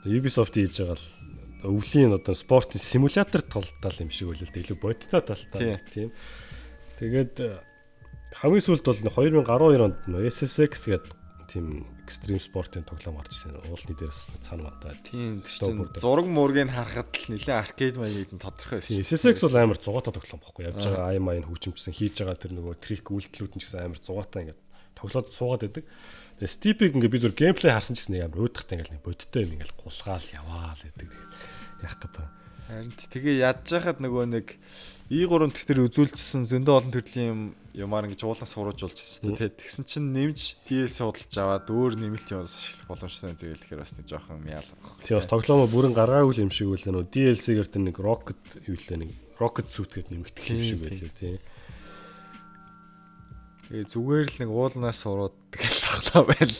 [SPEAKER 2] Ubisoft хийж байгаа л өвлийн одоо спортын симулятор талтай юм шиг үлээ л дээ. Илүү бодиттой талтай. Тийм. Тэгээд хамгийн сүүлд бол 2012 онд SSX гэдэг тийм экстрим спортын тоглоом гарч ирсэн. Уулны дээрээс цаана мандаа.
[SPEAKER 1] Тийм. Зураг мургийг харахад л нэлээ аркейд маягийн тодорхой байсан.
[SPEAKER 2] SSX бол амар зугаатай тоглоом байхгүй. Явж байгаа ай майн хөгжимчсэн хийж байгаа тэр нөгөө трик үйлдэлүүд нь гэсэн амар зугаатай ингээд тоглоод суугаад байдаг. Тэгээ Стипиг ингээ бид зөв геймплей харсан ч гэсэн нэг амар өөдөхтэй ингээл нэг бодиттой юм ингээл гулгаал яваал гэдэг. Тэгээд яах гэдэг.
[SPEAKER 1] Харин тэгээ ядж хахад нөгөө нэг i3 тэр үзүүлчихсэн зөндөө олон төрлийн юмар ингэж уулан сурууж болчихсон шүү дээ. Тэгсэн чинь нэмж TS худалж аваад өөр нэмэлт юмс ашиглах боломжтой зэрэг тэгэхээр бас нэг жоохон мяал баг.
[SPEAKER 2] Тэгээ бас тоглоомоо бүрэн гаргаагүй юм шиг үлээ нөө DLC-гээр тэр нэг Rocket юу лээ нэг Rocket Suit гэдэг нэмэгдэх юм шиг байлээ тий.
[SPEAKER 1] Тэгээ зүгээр л нэг уулнаас сурууд тэгэл тоглоо байл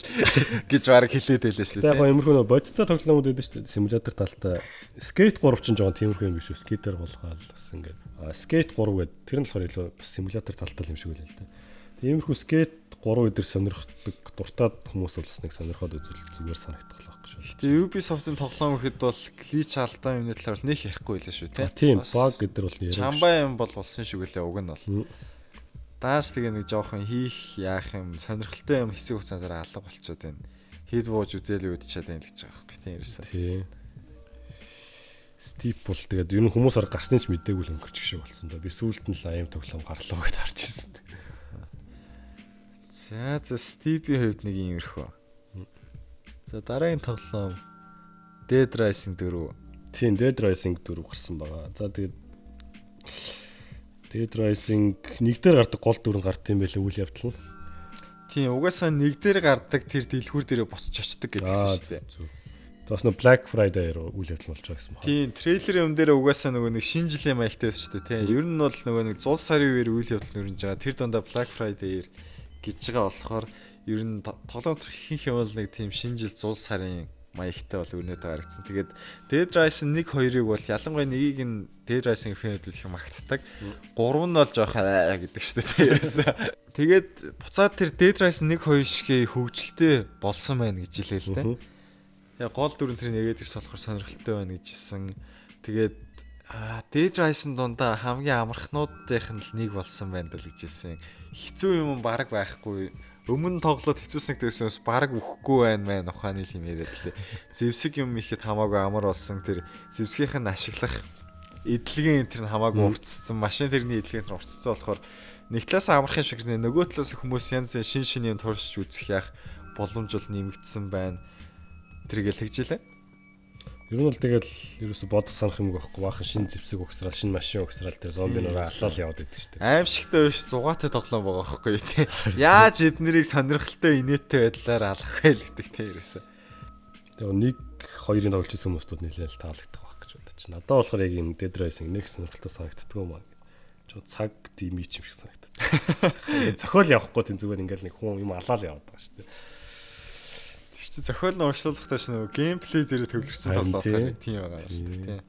[SPEAKER 1] гэж баг хэлээд байлаа шүү
[SPEAKER 2] дээ. Яг иймэрхүү нөө бодиттой тоглоомуд байдаг шүү дээ. Симулятор талтай. Skate 3 ч жоохон тиймэрхүү юм биш үү? Skater болгоал бас ингээд. Skate 3 гэдэг тэр нь болохоор илүү бас симулятор талтай юм шиг байлаа л дээ. Иймэрхүү Skate 3 өдөр сонирхдаг дуртад хүмүүс бол бас нэг сонирхоод үзвэл зүгээр санагдах л байхгүй шүү.
[SPEAKER 1] Тэгээ Ubisoft-ын тоглоом гэхэд бол glitch алдаа юмны талаар нэг ярихгүй байлаа шүү тий.
[SPEAKER 2] Тийм баг гэдэр бол яриа.
[SPEAKER 1] Чамбай юм бол болсон шүү гэлээ уг нь бол. Дааш тэгээ нэг жоохон хийх яах юм сонирхолтой юм хэсэг хугацаанд алга болчиход байна. Хэд бууж үзээлээ үдчихэд байна гэж байгаа байхгүй тийм ерөөсөө.
[SPEAKER 2] Тийм. Стип бол тэгээд ер нь хүмүүс ор гарсны ч мдээгүй л өнгөрчих шиг болсон доо. Би сүүлд нь л аим тоглоом гарлаа гэдээ харж ирсэн.
[SPEAKER 1] За Стипийн хувьд нэг юм ирэх үү. За дараагийн тоглоом Dead Rising 4.
[SPEAKER 2] Тийм Dead Rising 4 гарсан байгаа. За тэгээд Dead Rising нэг дээр гардаг гол дүрэн гард юм байлээ үйл явдал нь.
[SPEAKER 1] Тийм угаасаа нэг дээр гардаг тэр дэлгүүр дээрээ буцаж очдөг гэдгийгсэн шүү дээ.
[SPEAKER 2] Бас нөө Black Friday руу үйл явдал болж байгаа гэсэн байна.
[SPEAKER 1] Тийм трейлер юм дээр угаасаа нөгөө нэг шинэ жилийн маягтай байсан шүү дээ. Тийм ер нь бол нөгөө нэг 100 сарын үеэр үйл явдал нөрнж байгаа. Тэр дундаа Black Friday-ээр гэж байгаа болохоор ер нь тоглоом ихэнх юм бол нэг тийм шинэ жил 100 сарын маягтай бол өрнөд харагдсан. Тэгээд Dead Rising 1 2-ыг бол ялангуяа нэгийг нь Dead Rising фэнүүд их магтдаг. 3 нь бол жоохон гэдэг шүү дээ ерөөсөө. Тэгээд буцаад тэр Dead Rising 1 2 шигээ хөгжилтэй болсон байна гэж хэлээ л дээ. Яг гол дүрэн тэр нэгээд ирс болохоор сонирхолтой байна гэж хэлсэн. Тэгээд Dead Rising дундаа хамгийн амархнуудынх нь л нэг болсон байна даа гэж хэлсэн. Хэцүү юм баг байхгүй. Өмнө тоглоод хэцүүснэг дээрсээс баг өхгүй байна мэн ухааны юм яриад лээ. Зэвсэг юм ихэд хамаагүй амар болсон. Тэр зэвсгийнх нь ашиглах эдлэгийн тэр нь хамаагүй уртцсан. Машин тэрний эдлэгийн нь уртцсан болохоор нэг талаас амархын шиг нэ нөгөө талаас хүмүүс янз шин шинийн туршиж үзэх яах боломж бол нэмэгдсэн байна. Тэргээл тэгжээ.
[SPEAKER 2] Ер нь бол тэгэл ерөөсө бодох санах юм байхгүй баахан шинэ зэвсэг угсрал шинэ машин угсрал тэр зомбинороо аллал яваад идэв шүү дээ.
[SPEAKER 1] Аим шигтэй биш зугаатай тоглоом байгаа байхгүй тий. Яаж эднэрийг сонирхолтой инээдтэй байдлаар алах вэ гэдэг тий ерөөсө.
[SPEAKER 2] Тэгээ 1 2-ын тоглож ирсэн хүмүүстүүд нэлээл таалагдах байх гэж бодож байна. Надад болохоор яг юм Dead Rising нэг сонирхолтой санагддаг юм аа. Жоо цаг дими ч юм шиг санагдав. Зохиол явахгүй тийм зүгээр ингээл нэг хүн юм алаал яваад байгаа шүү дээ.
[SPEAKER 1] Чи зохиол нь урагшлуулахтай ш нөгөө геймплей дээр төвлөрсөн тоглоом тийм байгаа шүү дээ.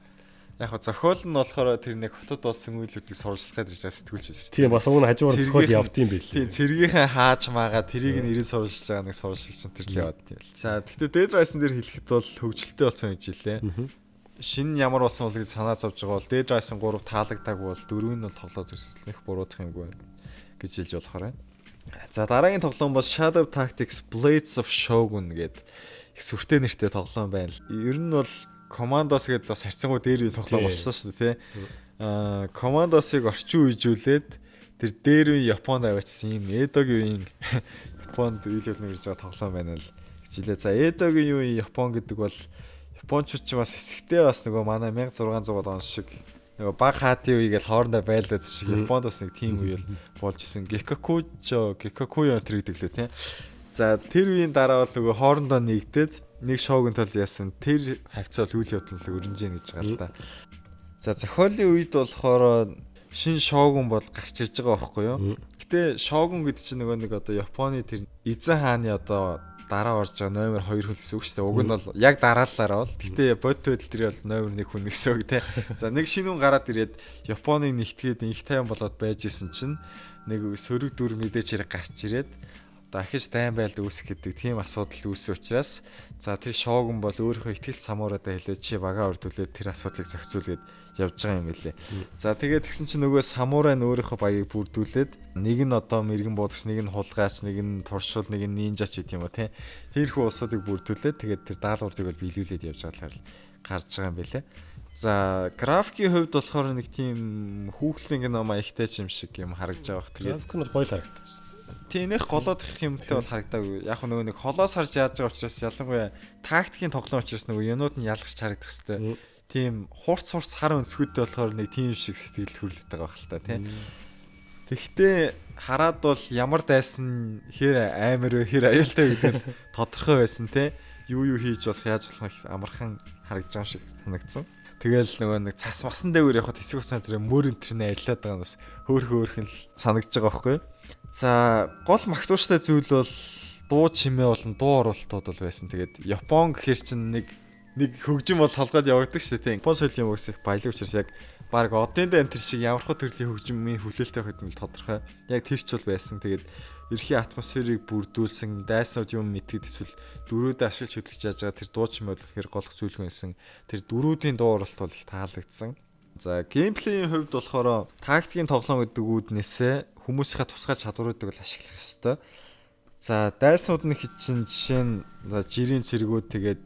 [SPEAKER 1] Яг хоо зохиол нь болохоор тэр нэг хотод болсон үйлүүдийг сурчлах гэж сэтгүүлч шүү дээ.
[SPEAKER 2] Тийм бас өмнө хажуугаар зохиол явдсан байлээ.
[SPEAKER 1] Тийм цэргийнхээ хааж маагаа тэрийг нь ирэн сурчлж байгаа нэг сурчлагч нь тэр л яваад тийм. За тэгтээ Dead Rising дээр хэлэхэд бол хөгжилтэй болсон гэж хэлээ. Шинэ ямар болсон бол гэж санаа зовж байгаа бол Dead Rising 3 таалагдаагүй бол 4-ийг нь бол тоглоод үзэх буруудах юмгүй гэж хэлж болохоор байна. За дараагийн тоглоом бол Shadow Tactics Blades of Shogun гэдэг их сүртэй нэртэй тоглоом байна. Ер нь бол Commandos гэдэг бас харьцангуй дээр үе тоглоом болчихсон шүү дээ, тий. Commandos-ыг орчин үеижүүлээд тэр дээр үе Японд аваачсан юм Edoгийн үеийн Японд үйл явдал нэрж байгаа тоглоом байна л гэж хэлээ. За Edoгийн үеийн Япон гэдэг бол Япончууд ч бас хэсэгтэй бас нөгөө манай 1600 он шиг нөгөө баг хаатын үеийг л хоорондоо байлдаад шиг Японд бас нэг тим үе болж исэн. Gekkakujo тэр гэдэг лээ, тий. За тэр үеийн дараа бол нөгөө хоорондоо нэгдээд нэг шоугын тол яасан тэр хавцал үйл явдал өрнөж ийн гэж байгаа л да. За зохиолын үед болохоор шин шоугун бол гарч ирж байгаа байхгүй юу? Гэтэ шоугун гэдэг чинь нөгөө нэг одоо Японы тэр эзэн хааны одоо дараа орж байгаа номер 2 хүн гэсэн үг шүү дээ. Уг нь бол яг дараалалаараа бол. Гэтэ бодит байдал дээр бол номер 1 хүн гэсэн үг тий. За нэг шинэ хүн гараад ирээд Японыг нэгтгээд их тайван болоод байж исэн чинь нэг сөрөг дүр мэдээч хэрэг гарч ирээд дахиж дайн байлд үүсэх гэдэг тийм асуудал үүссэн учраас за тэр шоугун бол өөрийнхөө ихтгэл самуураадаа хэлээд чи бага өрдүүлээд тэр асуудлыг зохицуулгээд явж байгаа юм билээ. За тэгээд тэгсэн чинь нөгөө самурай нь өөрийнхөө баяыг бүрдүүлээд нэг нь одоо мэрэгэн буудагч, нэг нь хулгайч, нэг нь туршил, нэг нь нинжач гэдэг юм уу тий. Тэрхүү улсуудыг бүрдүүлээд тэгээд тэр даалгаврыг бол биелүүлээд явж байгаа л гарч байгаа юм билээ. За графикийн хувьд болохоор нэг тийм хүүхлэн кино маягтай юм шиг юм харагдаж байгаа бах.
[SPEAKER 2] Тэгээд график нь гоё харагдчихсан.
[SPEAKER 1] тийм нэх голоод их юмтай бол харагдаагүй. Яг нөгөө нэг холоос харж яаж байгаа учраас ялангуяа тактикийн тоглоом учраас нөгөө юунууд нь ялгарч харагдах хэвээр. Тийм хурц хар өнсгүүдтэй болохоор нэг тийм шиг сэтгэл хөдлөлт байгаа байх л та тийм. Тэгвэл хараад бол ямар дайсан хэр амар вэ хэр аюултай гэдэг нь тодорхой байсан тийм. Юу хийж болох яаж болох их амархан харагдаж байгаа шиг санагдсан. Тэгэл нөгөө нэг цас масан дээр явахад хэсэг уцаа тэр мөрөн тэрнээ арилаад байгаа нь бас хөөрхөн л санагдаж байгаа байхгүй. За гол магтууштай зүйл бол дуу чимээ болон дуу оруулалтууд бол байсан. Тэгээд Япон гэхэр чинь нэг хөгжим бол толгойд явагддаг шүү дээ. Япон соёлын үгс их баялаг учраас яг баг одын дээр тэр шиг ямархуу төрлийн хөгжмийн хүлээлттэй байхад нь тодорхой. Яг тэр ч бол байсан. Тэгээд эрхийн атмосферыг бүрдүүлсэн дайснууд юм мэдгэд эсвэл дөрүүдээ ашиглаж хөдөлж яаж байгаа тэр дуу чимээ бол хэр голох зүйл байсан. Тэр дөрүүдийн дуу оруулалт бол их таалагдсан. За геймплейийн хувьд болохоор тактикийн тоглоом гэдэг үүднээсээ хүмүүсийнхээ тусгай чадваруудыг бол ашиглах ёстой. За дайснууд нь чинь жишээ нь жирийн цэргүүд тэгээд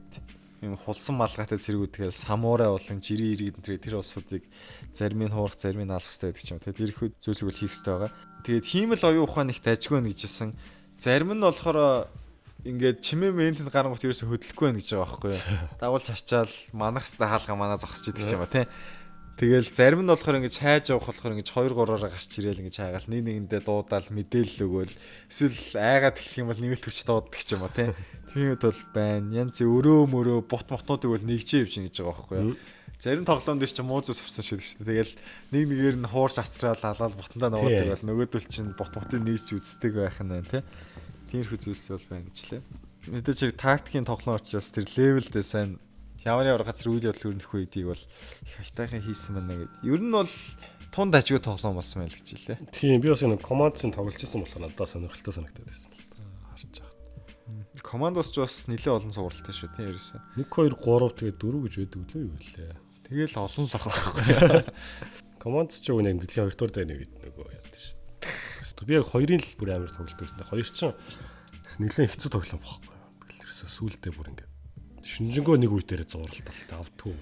[SPEAKER 1] юм хулсан малгайтай цэргүүд тэгэл самурай болон жирийн иргэд тэр улсуудыг зарим нь хуурах, зарим нь алах хэрэгтэй гэдэг ч юм. Тэгээд ирэх зүйлсийг бол хийх хэрэгтэй байгаа. Тэгээд хиймэл оюун ухаан их дажгүй байна гэжсэн. Зарим нь болохоор ингээд чимээ мэнтэнд гарангуут ерөөсө хөдлөхгүй байна гэж байгаа байхгүй юу. Дагуулж ачаал манахстай хаалга манаа зогсож идэг ч юм ба тий. Тэгэл зарим нь болохоор ингэж хайж явах болохоор ингэж 2-3-аараа гарч ирээл ингэж хайгаал нэгэндээ дуудаал мэдээлэл өгөөл эсвэл айгаад эхлэх юм бол нэмэлт хүч дууддаг ч юм ба тий. Тиймд бол байна. Янз өрөө ботнуудыг бол нэгжээ явж ингэж байгаа байхгүй юу. Зарим тоглоом дээр ч муузаас сурсан шүү дээ. Тэгэл нэг нэгээр нь хуурж ацраал алаал ботондоо нуудаг бол нөгөөдөл чинь ботнуудыг нэгж үздэг байх нь байна тий. Тиймэрхүү зүйлс бол байна гэжлээ. Мэдээж хэрэг тактикийн тоглоом учраас тэр левелдээ сайн ямар газар үйл явдал өрнөх вэ гэдгийг бол их хайтайхан хийсэн байна гэдэг. Ер нь бол тунд ажгүй тоглоом болсон байл гэж хэлээ.
[SPEAKER 2] Тийм би бас энэ командсын тоглож исэн болохоор надад сонирхолтой санагдаад байсан л та харж байгаа.
[SPEAKER 1] Командос ч бас нэлээд олон сургалттай шүү тийм ерөөсөн.
[SPEAKER 2] 1 2 3 тэгээд 4 гэж байдаг үлээ юу лээ.
[SPEAKER 1] Тэгэл олон л ах байхгүй.
[SPEAKER 2] Командос ч юу нэг дэлхийн 2 дугаар дээр нэг нөгөө яадаг шүү. Би яг хоёрын л бүр амар тоглолт үзсэн. Хоёр ч нэлээд хэцүү тоглоом байхгүй. Тэгэл ерөөсөө сүултээ бүр ингэ шинжэнгөө нэг үедээ зууралталтай автгүй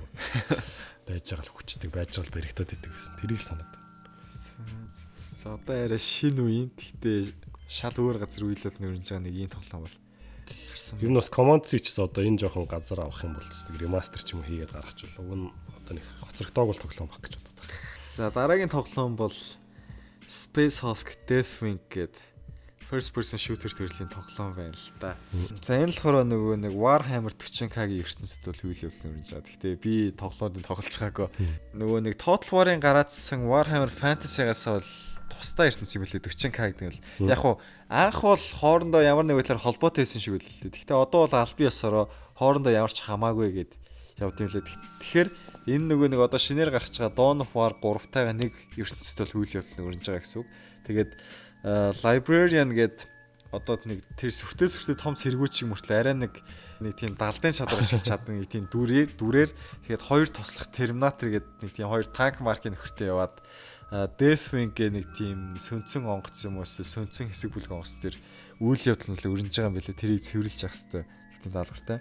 [SPEAKER 2] байж байгаа л хүчтэй байж байгаа л баригдаад идэг гэсэн. Тэрийг л санаад байна.
[SPEAKER 1] За одоо арай шинэ үеийн гэхдээ шал өөр газар үйлдэл нөрнж байгаа нэг ийм тоглоом бол гарсан.
[SPEAKER 2] Ер нь бас командсыг ч гэсэн одоо энэ жоохон газар авах юм бол тест ремастер ч юм уу хийгээд гаргачихвал уг нь одоо нэг хоцрогдоогүй тоглоом баг гэж бодод байгаа.
[SPEAKER 1] За дараагийн тоглоом бол Space Hulk Deathwing гэдэг first person shooter төрлийн тоглоом байна л да. За энэ болохоор нөгөө нэг Warhammer 40k-гийн ертөнцид бол үйл явдал нөрнж байгаа. Гэхдээ би тоглоомыг тоглож байгаагүй. Нөгөө нэг Total War-ын гараадсан Warhammer Fantasy-гаас бол тусдаа ертөнц юм лээ 40k гэдэг нь. Яг уу анх бол хоорондоо ямар нэг байдлаар холбоотой байсан шиг үлээ. Гэхдээ одоо бол аль бие ёсороо хоорондоо ямар ч хамаагүй гэд явд юм лээ. Тэгэхээр энэ нөгөө нэг одоо шинээр гарч байгаа Dawn of War 3-тайгаа нэг ертөнцид бол үйл явдал нөрнж байгаа гэсэн үг. Тэгээд Librarian гээд одоо нэг тэр сүртэй том сэргүүч шиг мөртлөө арай нэг тийм далдын чадвар ашиглаж чадсан нэг тийм дүрээр тэгээд хоёр туслах Terminator гээд нэг тийм хоёр танк маркийн нөхөртэй яваад Deathwing гээ нэг тийм сөнцөн онгоц юм уу сөнцөн хэсэг бүлэг онгоц төр үйл явдал нь л өрнж байгаа юм билээ. Тэрийг цэвэрлж явах хэрэгтэй тийм даалгавартай.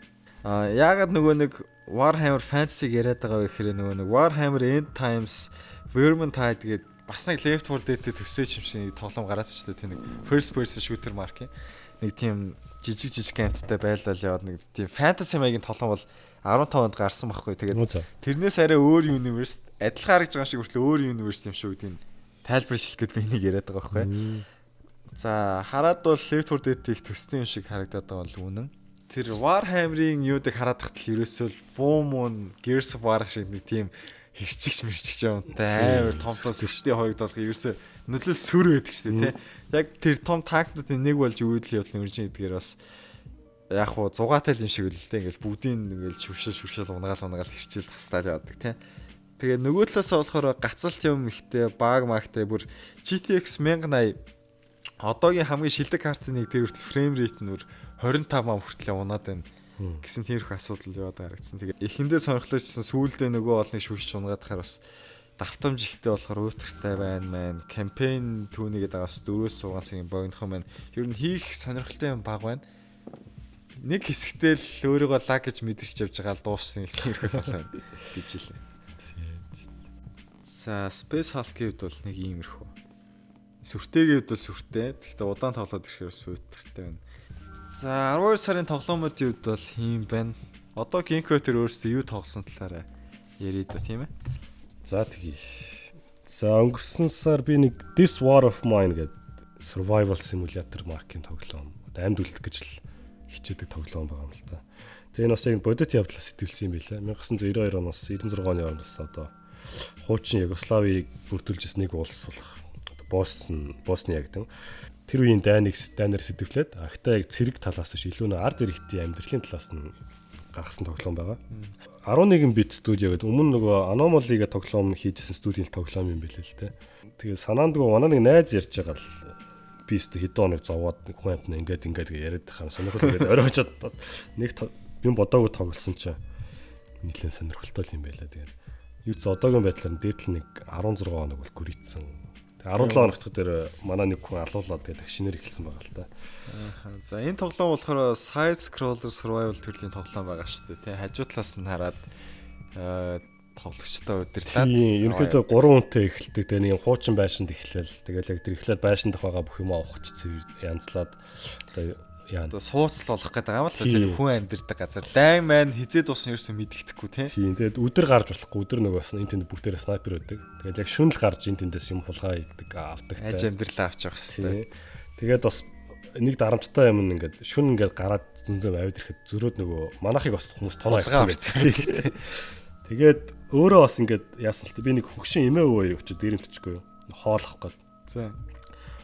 [SPEAKER 1] Яагаад нөгөө нэг Warhammer Fantasy яриад байгаа вэ гэхээр нөгөө нэг Warhammer End Times Vermintide гээд бас нэг Left 4 Dead-тэй төсөөч юм шиг тоглоом гараад ч тийм нэг first person shooter mark нэг тийм жижиг геймтэй байлдал яваад нэг тийм fantasy маягийн тоглоом бол 15 онд гарсан байхгүй. Тэгээд тэрнээс арай өөр universe адилхан харагдж байгаа шиг хүртэл өөр universe юм шүү гэдэг нь тайлбарлах гээд би энийг яриад байгаа байхгүй. За хараад бол Left 4 Dead-ийг төссөн юм шиг харагдаад байгаа бол үнэн. Тэр Warhammer-ийн юудыг хараад тахтал ерөөсөө Boom Gears of War шиг нэг тийм хэрчигч юмтай амар том сүрчтэй хоогдоод ерөөсөө нөлөөл сүр байдаг шүү дээ тий. Яг тэр том танкнуудын нэг болж үүдэл явдал өрж идгээр бас яг хуу зугаатай юм шиг л дээ ингээл бүгдийн ингээл шүршэл унгаал хэрчил тастаал явдаг тий. Тэгээ нөгөө талаасаа болохоор гацалт юм ихтэй баг магтай бүр GTX 1080 одоогийн хамгийн шилдэг картын нэг тэр хүртэл фрейм рейт нь 25 ам хүртэл унаад байна гэсэн тиймэрхүү асуудал яваад харагдсан. Тэгээ эхэндээ сонирхолтойчсан сүүлдээ нөгөө олныг шүүшч унгаад хахаар бас давтамж ихтэй болохоор уйтгартай байна. Кампейн түүнийгээд байгаас 4-өөс 6 цагийн богинохон байна. Ер нь хийх сонирхолтой юм баг байна. Нэг хэсэгтэй л өөрийгөө лаг гэж мэдэрч явж байгаа л дууссан их тиймэрхүү байна гэж хэлээ. За Space Hulk-ийн хувьд бол нэг иймэрхүү. Сүртэйгээд бол сүртэй. Гэхдээ удаан тоглоод ирэхээр сүйтгэртэй байна. За 12 сарын тоглоомуудын үед бол ийм байна. Одоо Гинко тэр өөрсдөө юу тоглосон талаараа ярий да тийм ээ.
[SPEAKER 2] За тэгье. За өнгөрсөн сар би нэг This War of Mine гэдэг survival simulator маркийн тоглоом. Амьд үлдэх гэж л хичээдэг тоглоом байгаа юм л та. Тэгээ энэ бас яг бодит явдлаас сэтгүүлсэн юм байлаа. 1992 оноос 96 оны хооронд одоо хуучин Югославийг бүрдүүлжсэн нэг улс болох Босни гэдэг. Тэр үеийн дайнаар сэтгвлээд ахтай яг цэрэг талаас биш илүү нэ ард иргэдийн амьдралын талаас нь гаргасан тоглоом байгаа. 11 bit студио гэдэг өмнө нөгөө Anomaly-гээ тоглоом хийжсэн студийн тоглоом юм билээ л те. Тэгээ санаандгүй манай нэг найз ярьж байгаа л би өстө хэдэн хоног зовоод нэг хүн амтна ингээд яриад байгаа сонирхол ингээд орой очоод нэг юм бодоогүй тоглосон чинь нэлээд сонирхолтой юм байлаа. Тэгээд юу ч одоогийн байдлаар дээдл нэг 16 хоног бол гүрийцсэн. 17 хоногт дээр манай нэг хүн алуулаад тэгээд шинээр эхэлсэн байгаа л да.
[SPEAKER 1] За энэ тоглоом болохоор side scroller survival төрлийн тоглоом байгаа шүү дээ. Тэ хажуу талаас нь хараад тоглогчтой удирлаад.
[SPEAKER 2] Тийм, ерөнхийдөө 3 хүнтэй эхэлдэг. Тэгээ нэг хуучин байшинд эхлээл. Тэгэл яг тэр эхлээд байшинд байгаа бүх юм авахч янзлаад одоо сууцл болох гэдэг юм л тэр хүн амьдэрдэг газар. Дайн маань хизээ дуусна ерөөсөө мэддэхгүй тий. Тийм. Тэгээд өдөр гарч болохгүй. Өдөр нөгөөс нь энэ тэнд бүгдээрээ снайпер байдаг. Тэгээд яг шүнл гарч энэ тэндээс юм хулгай хийдэг, авдаг.
[SPEAKER 1] Аж амьдралаа авч явах хэрэгтэй.
[SPEAKER 2] Тэгээд бас нэг дарамттай юм ингээд шүн ингээд гараад зөнзөө авид ирэхэд зөрөөд нөгөө манахыг бас хүмүүс тоноо авчихсан. Тэгээд өөрөө бас ингээд яасан л та би нэг хөнгшин эмээ өвөө өгч дээрэмтчихгүй юу. Хоолох гээд.
[SPEAKER 1] За.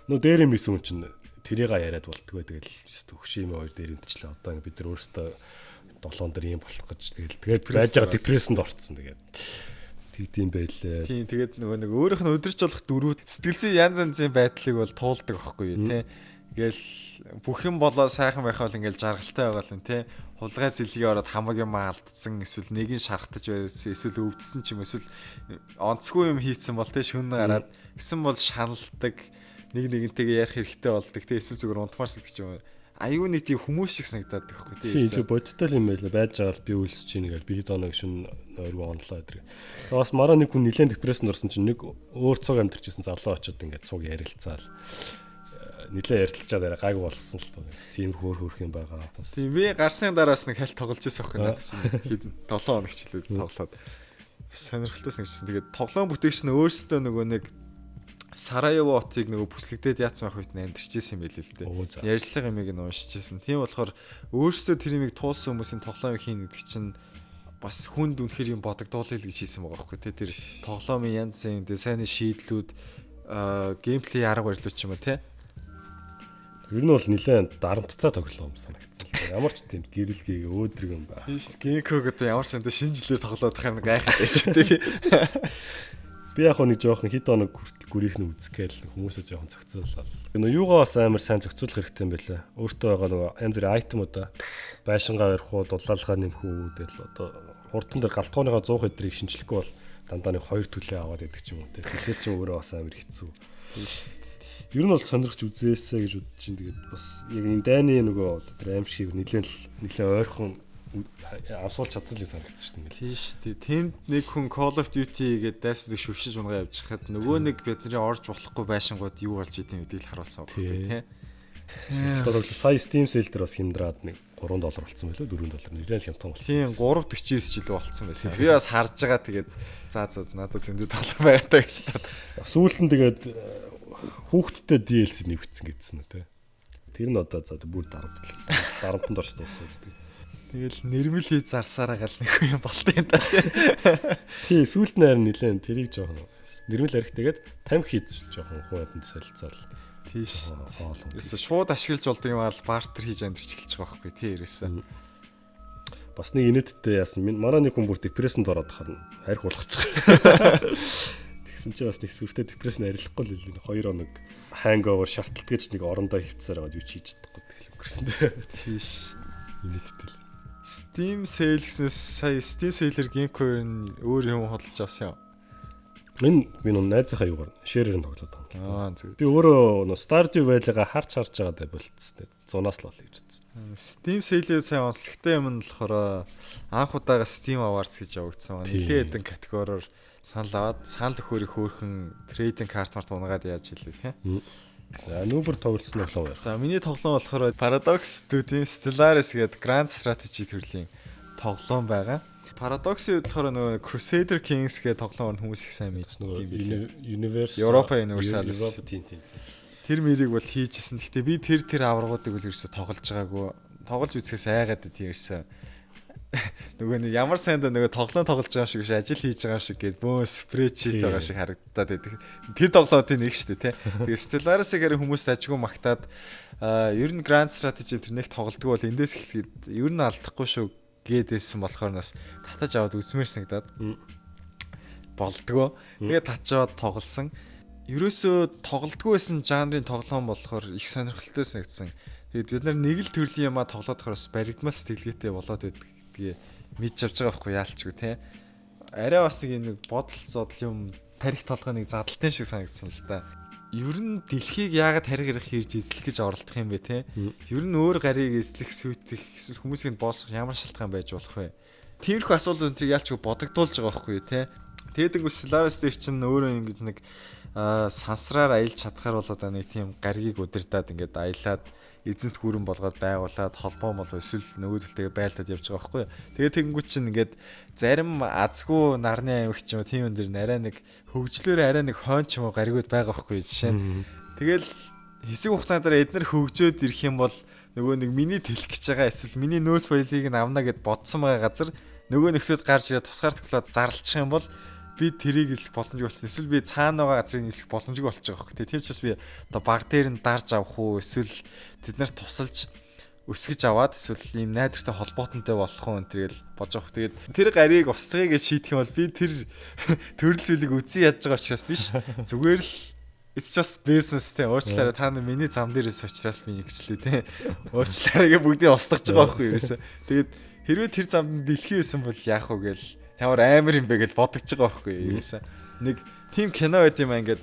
[SPEAKER 2] Нөө дээрэм байсан хүн чинь тэрийг яриад болтгоо тэгэл хөгшин эмээ хоёр дээрэмтчлээ. Одоо ингээд бид нар өөрсдөө долоон дээр юм болох гэж тэгээд байж байгаа депрессэнд орцсон тэгээд. Тэгдэм байлээ.
[SPEAKER 1] Тийм тэгээд нөгөө нэг өөрийнх нь өдөрч болох дөрүүд сэтгэл зүйн янз янзын байдлыг бол туулдаг байхгүй юу тий. Ингээл бүх юм болоо сайхан байхаа бол ингээл жаргалтай байгаа л юм тий. Хулгай зэлгээ ороод хамаг юм алдсан эсвэл нэг нь шархтаж байсан эсвэл өвдсөн ч юм эсвэл онцгүй юм хийцэн бол тий шүн гараад гэсэн бол шаналдаг нэг нэгнтэйгээ ярих хэрэгтэй болдог тий эсвэл зүгээр унтмаар сэлдэж юм. Аюу нэг тийм хүмүүс шиг санагдаад байхгүй тий.
[SPEAKER 2] Тийм бодтой юм байла байж байгаа л би үлсэж ийн гэж би доног шүн ойргоо онлоо гэдэг. Бас мараа нэг хүн нэлээд депрессэнд орсон чинь нэг өөр цуг амьдэрчсэн залуу очоод ингээд цуг ярилцаал нэлээ ярилцаад арай гайг болсон л тоо. Тийм хөөх юм байгаа.
[SPEAKER 1] Тийм би гарсны дараас нэг хальт тоглож байсан байхгүй надад чинь 7 хоног ч л тоглоод сонирхолтой санагдсан. Тэгээд тоглоом бүтээгч нь өөрсдөө нөгөө нэг Сараево хотыг нөгөө бүслэгдээд яатсан байх үед нь амьдэрч ирсэн юм билээ л дээ. Ярьцлага юмыг нь уншиж ирсэн. Тийм болохоор өөрсдөө тэр юмыг туулсан хүмүүсийн тоглоом хийн гэдэг чинь бас хүнд үнэхээр юм бодогдуулъя л гэж хийсэн байгаа байхгүй тий. Тэр тоглоомын янз бүрийн дизайны шийдлүүд геймплей арга барилууд ч юм уу тий.
[SPEAKER 2] Ер нь бол нэлээд дарамттай тоглоом санагдсан. Ямар ч тийм гэрэлгийг өөдрөг юм байна.
[SPEAKER 1] Тийм шүү. Геймког одоо ямар ч юм шинжилээр тоглоод тахаар нэг гайхаад байсан тий.
[SPEAKER 2] Би яг нэг жоохон хэд хоног хүртэл гүрийнх нь үзэхгээл хүмүүсээ жоохон зохицууллаа. Нөгөө юугаа бас амар сайн зохицуулах хэрэгтэй юм байлаа. Өөртөө байгаа нөгөө янз бүрийн айтемуудаа байшингаа барих уу, дулаалгаа нэмэх үү тэгэл одоо хурдан дээр галтгооныхоо 100 хэдрийг шинжлэхгүй бол дандаа нэг 2 төлөө аваад идэг ч юм уу те. Тэгэхээр ч өөрөө бас амар хэцүү. Ер нь бол сонирхч үзээсэй гэж бодож чинь тэгээд бас яг энэ дайны нөгөө тэр аимшиг нэлээд ойрхон авсуулж чадсан л юм санагдсан шүү дээ.
[SPEAKER 1] Тийм шүү дээ. Тэнд нэг хүн Call of Duty гэдэг дайсуудыг шүршиж унгаа явж хахад нөгөө нэг бидний орж болохгүй байшингууд юу болж идэм гэдгийг харуулсан байна тийм.
[SPEAKER 2] Тэгэхээр сая Steam sale дээр бас хямдраад нэг $3 болсон байлоо $4 нэлээд хямдхан болсон.
[SPEAKER 1] Тийм 349 жилүү болсон байсан. Би бас харж байгаа тэгээд за надад зөндөө тоглоом байгаа гэж таад.
[SPEAKER 2] Сүүлд нь тэгээд хүүхдтэй DLC нэвгцэн гэдсэн үү те. Тэр нь одоо за бүр дарамтанд орч дууссан гэдэг.
[SPEAKER 1] Тэгэл нэрмэл хийж зарсараа гал нэг юм болтой юм да.
[SPEAKER 2] Тийм сүүлд нь харин нэлээд тэрийг жоохон нэрмэл арихтэйгээд тамхи хийж жоохон хуваатанд солилцоол.
[SPEAKER 1] Тийш. Ерөөсө шууд ашиглаж болдог юм аа бартер хийж амьдэрч эхэлж байгаа байхгүй тий ерөөсө.
[SPEAKER 2] Бас нэг инээдтэй яасан. Мараа нэг хүн бүр депрессэнд ороод харна. Арх болгочих. Тэгсэн чинь бас нэг сүртэй депрессэнд арилахгүй л хэлээ. 2 хоног hangover шартлт гэж нэг орондоо хөвцсээр аваад юу ч хийж чадахгүй тэгэл өнгөрсөн.
[SPEAKER 1] Тийш.
[SPEAKER 2] Инээдтэй.
[SPEAKER 1] Steam sale гэснээс сая Steam sale-ээр Gimco-ээр нь өөр юм хөдөлж авсан юм.
[SPEAKER 2] Энэ би нөө найзынхаа юугаар шеэрээр нь тоглоод байгаа.
[SPEAKER 1] Зүг.
[SPEAKER 2] Би өөрөө нөө Stardew Valley-га харж байгаадаа болцсон. 100-аас л бол гэж бодсон.
[SPEAKER 1] Steam sale-ийг сайн онцлогтой юм нь болохоор анх удаага Steam Awards гэж явагдсан. Нэлээд хэдэн категориор санал аваад санал өгөхөөрийг хөөрхөн трейдинг карт март унгаад яаж хэлээ тийм.
[SPEAKER 2] За нүүбэр тоглосон тоглоом яа.
[SPEAKER 1] За миний тоглоом болохоор Paradox Studio-ийн Stellaris гэдэг Grand Strategy төрлийн тоглоом байгаа. Paradox-ийн болохоор нөгөө Crusader Kings гэдэг тоглоомор хүмүүс их сайн мэдсэн
[SPEAKER 2] нөгөө Universe
[SPEAKER 1] Europa Universalis.
[SPEAKER 2] Тийм.
[SPEAKER 1] Тэр мэрийг бол хийжсэн. Гэхдээ би тэр аваргуудыг бол ерөөсө тоглож байгаагүй. Тоглож үзэхээс айгаад тийм ерөөсө. Нөгөө нэг ямар сайндаа нөгөө тоглоом тоглож байгаа шиг биш ажил хийж байгаа шиг гээд бөө спрейчит байгаа шиг харагдаад байдаг. Тэр тоглоомын нэг шүү дээ тий. Тэгээ Stellaris-ыг хүмүүс ажгүй магтаад ер нь Grand Strategy тэрнийх тоглодгоо бол эндээс эхлэхэд ер нь алдахгүй шүү гэдээсэн болохоор нас татаж аваад үзмээр санагдаад болдгоо. Тэгээ тачаад тоглосон. Ерөөсөө тоглодгоо байсан жанрын тоглоом болохоор их сонирхолтой санагдсан. Тэгээд бид нар нэг л төрлийн юмаа тоглоод хороос баригдмал сэтгэлгээтэй болоод байдаг. Тэгээ мэдж авч байгаа байхгүй яалчгүй те. Арай бас нэг бодол зодол юм тарих толгой нэг задлтын шиг санагдсан л да. Ер нь дэлхийг яагаад тарих хэрэг хийж эзлэх гэж оролдох юм бэ те. Ер нь өөр гарыг эзлэх сүйтгэх эсвэл хүмүүсийг боосгох ямар шалтгаан байж болох вэ? Тиймэрхүү асуудлууд энэ яалчгүй бодогдуулж байгаа байхгүй те. Тэгээд нэг Stellaris дээр чинь өөрөө ингэж нэг сансраар аялж чадхаар болоод нэг тийм гаргийг удирдаад ингээд аялаад эзэнт гүрэн болгоод байгуулад холбоо мол эсвэл нөгөөдөлтэйгээ байлдаад явж байгаа байхгүй. Тэгээд тэгэнгүүт чинь ингээд зарим азгүй нарны аймагч юм тийм юм дэр арай нэг хөгжлөөр арай нэг хойн ч юм уу гаригуд байгаа байхгүй жишээ нь. Тэгэл хэсэг хугацаанд эднэр хөгжөөд ирэх юм бол нөгөө нэг миний тэлэх гэж байгаа эсвэл миний нөөц баялыг нь авна гэд бодсон байгаа газар нөгөө нөхдөд гарч ирээд тусгаар төглөө зарлчих юм бол би тэрийг эсэх боломжгүй болсон. Эсвэл би цаана байгаа газрыг эсэх боломжгүй болчих жоох. Тэгээ тийм ч бас би одоо баг дээр нь дарж авах уу эсвэл тэд нарт тусалж өсгөж аваад эсвэл ийм найдвартай холбоотонтой болох уу энтргээл бодож авах. Тэгээд тэр гарийг устгая гэж шийдэх юм бол би тэр төрөл зүйлийг үзэн ядж байгаа учраас биш. Зүгээр л it's just business те. Уучлаарай та нар миний зам дээрээс очраас би нэгчлээ те. Уучлаарай гэ бүгдийг устгаж байгаа байхгүй юу ерөөсөө. Тэгээд хэрвээ тэр замд дэлхий байсан бол яах вэ гээл ямар амар юм бэ гэж бодож байгаа байхгүй юу ерөөсөө. Нэг тийм кино байт юм аа ингээд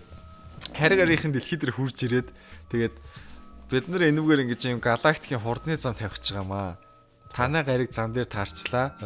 [SPEAKER 1] хариг арийнхын дэлхий дээр хурж ирээд тэгээд бид нар энүүгээр ингэж юм галактикийн хурдны зам тавьчих чагаамаа. Танай гариг зам дээр таарчлаа.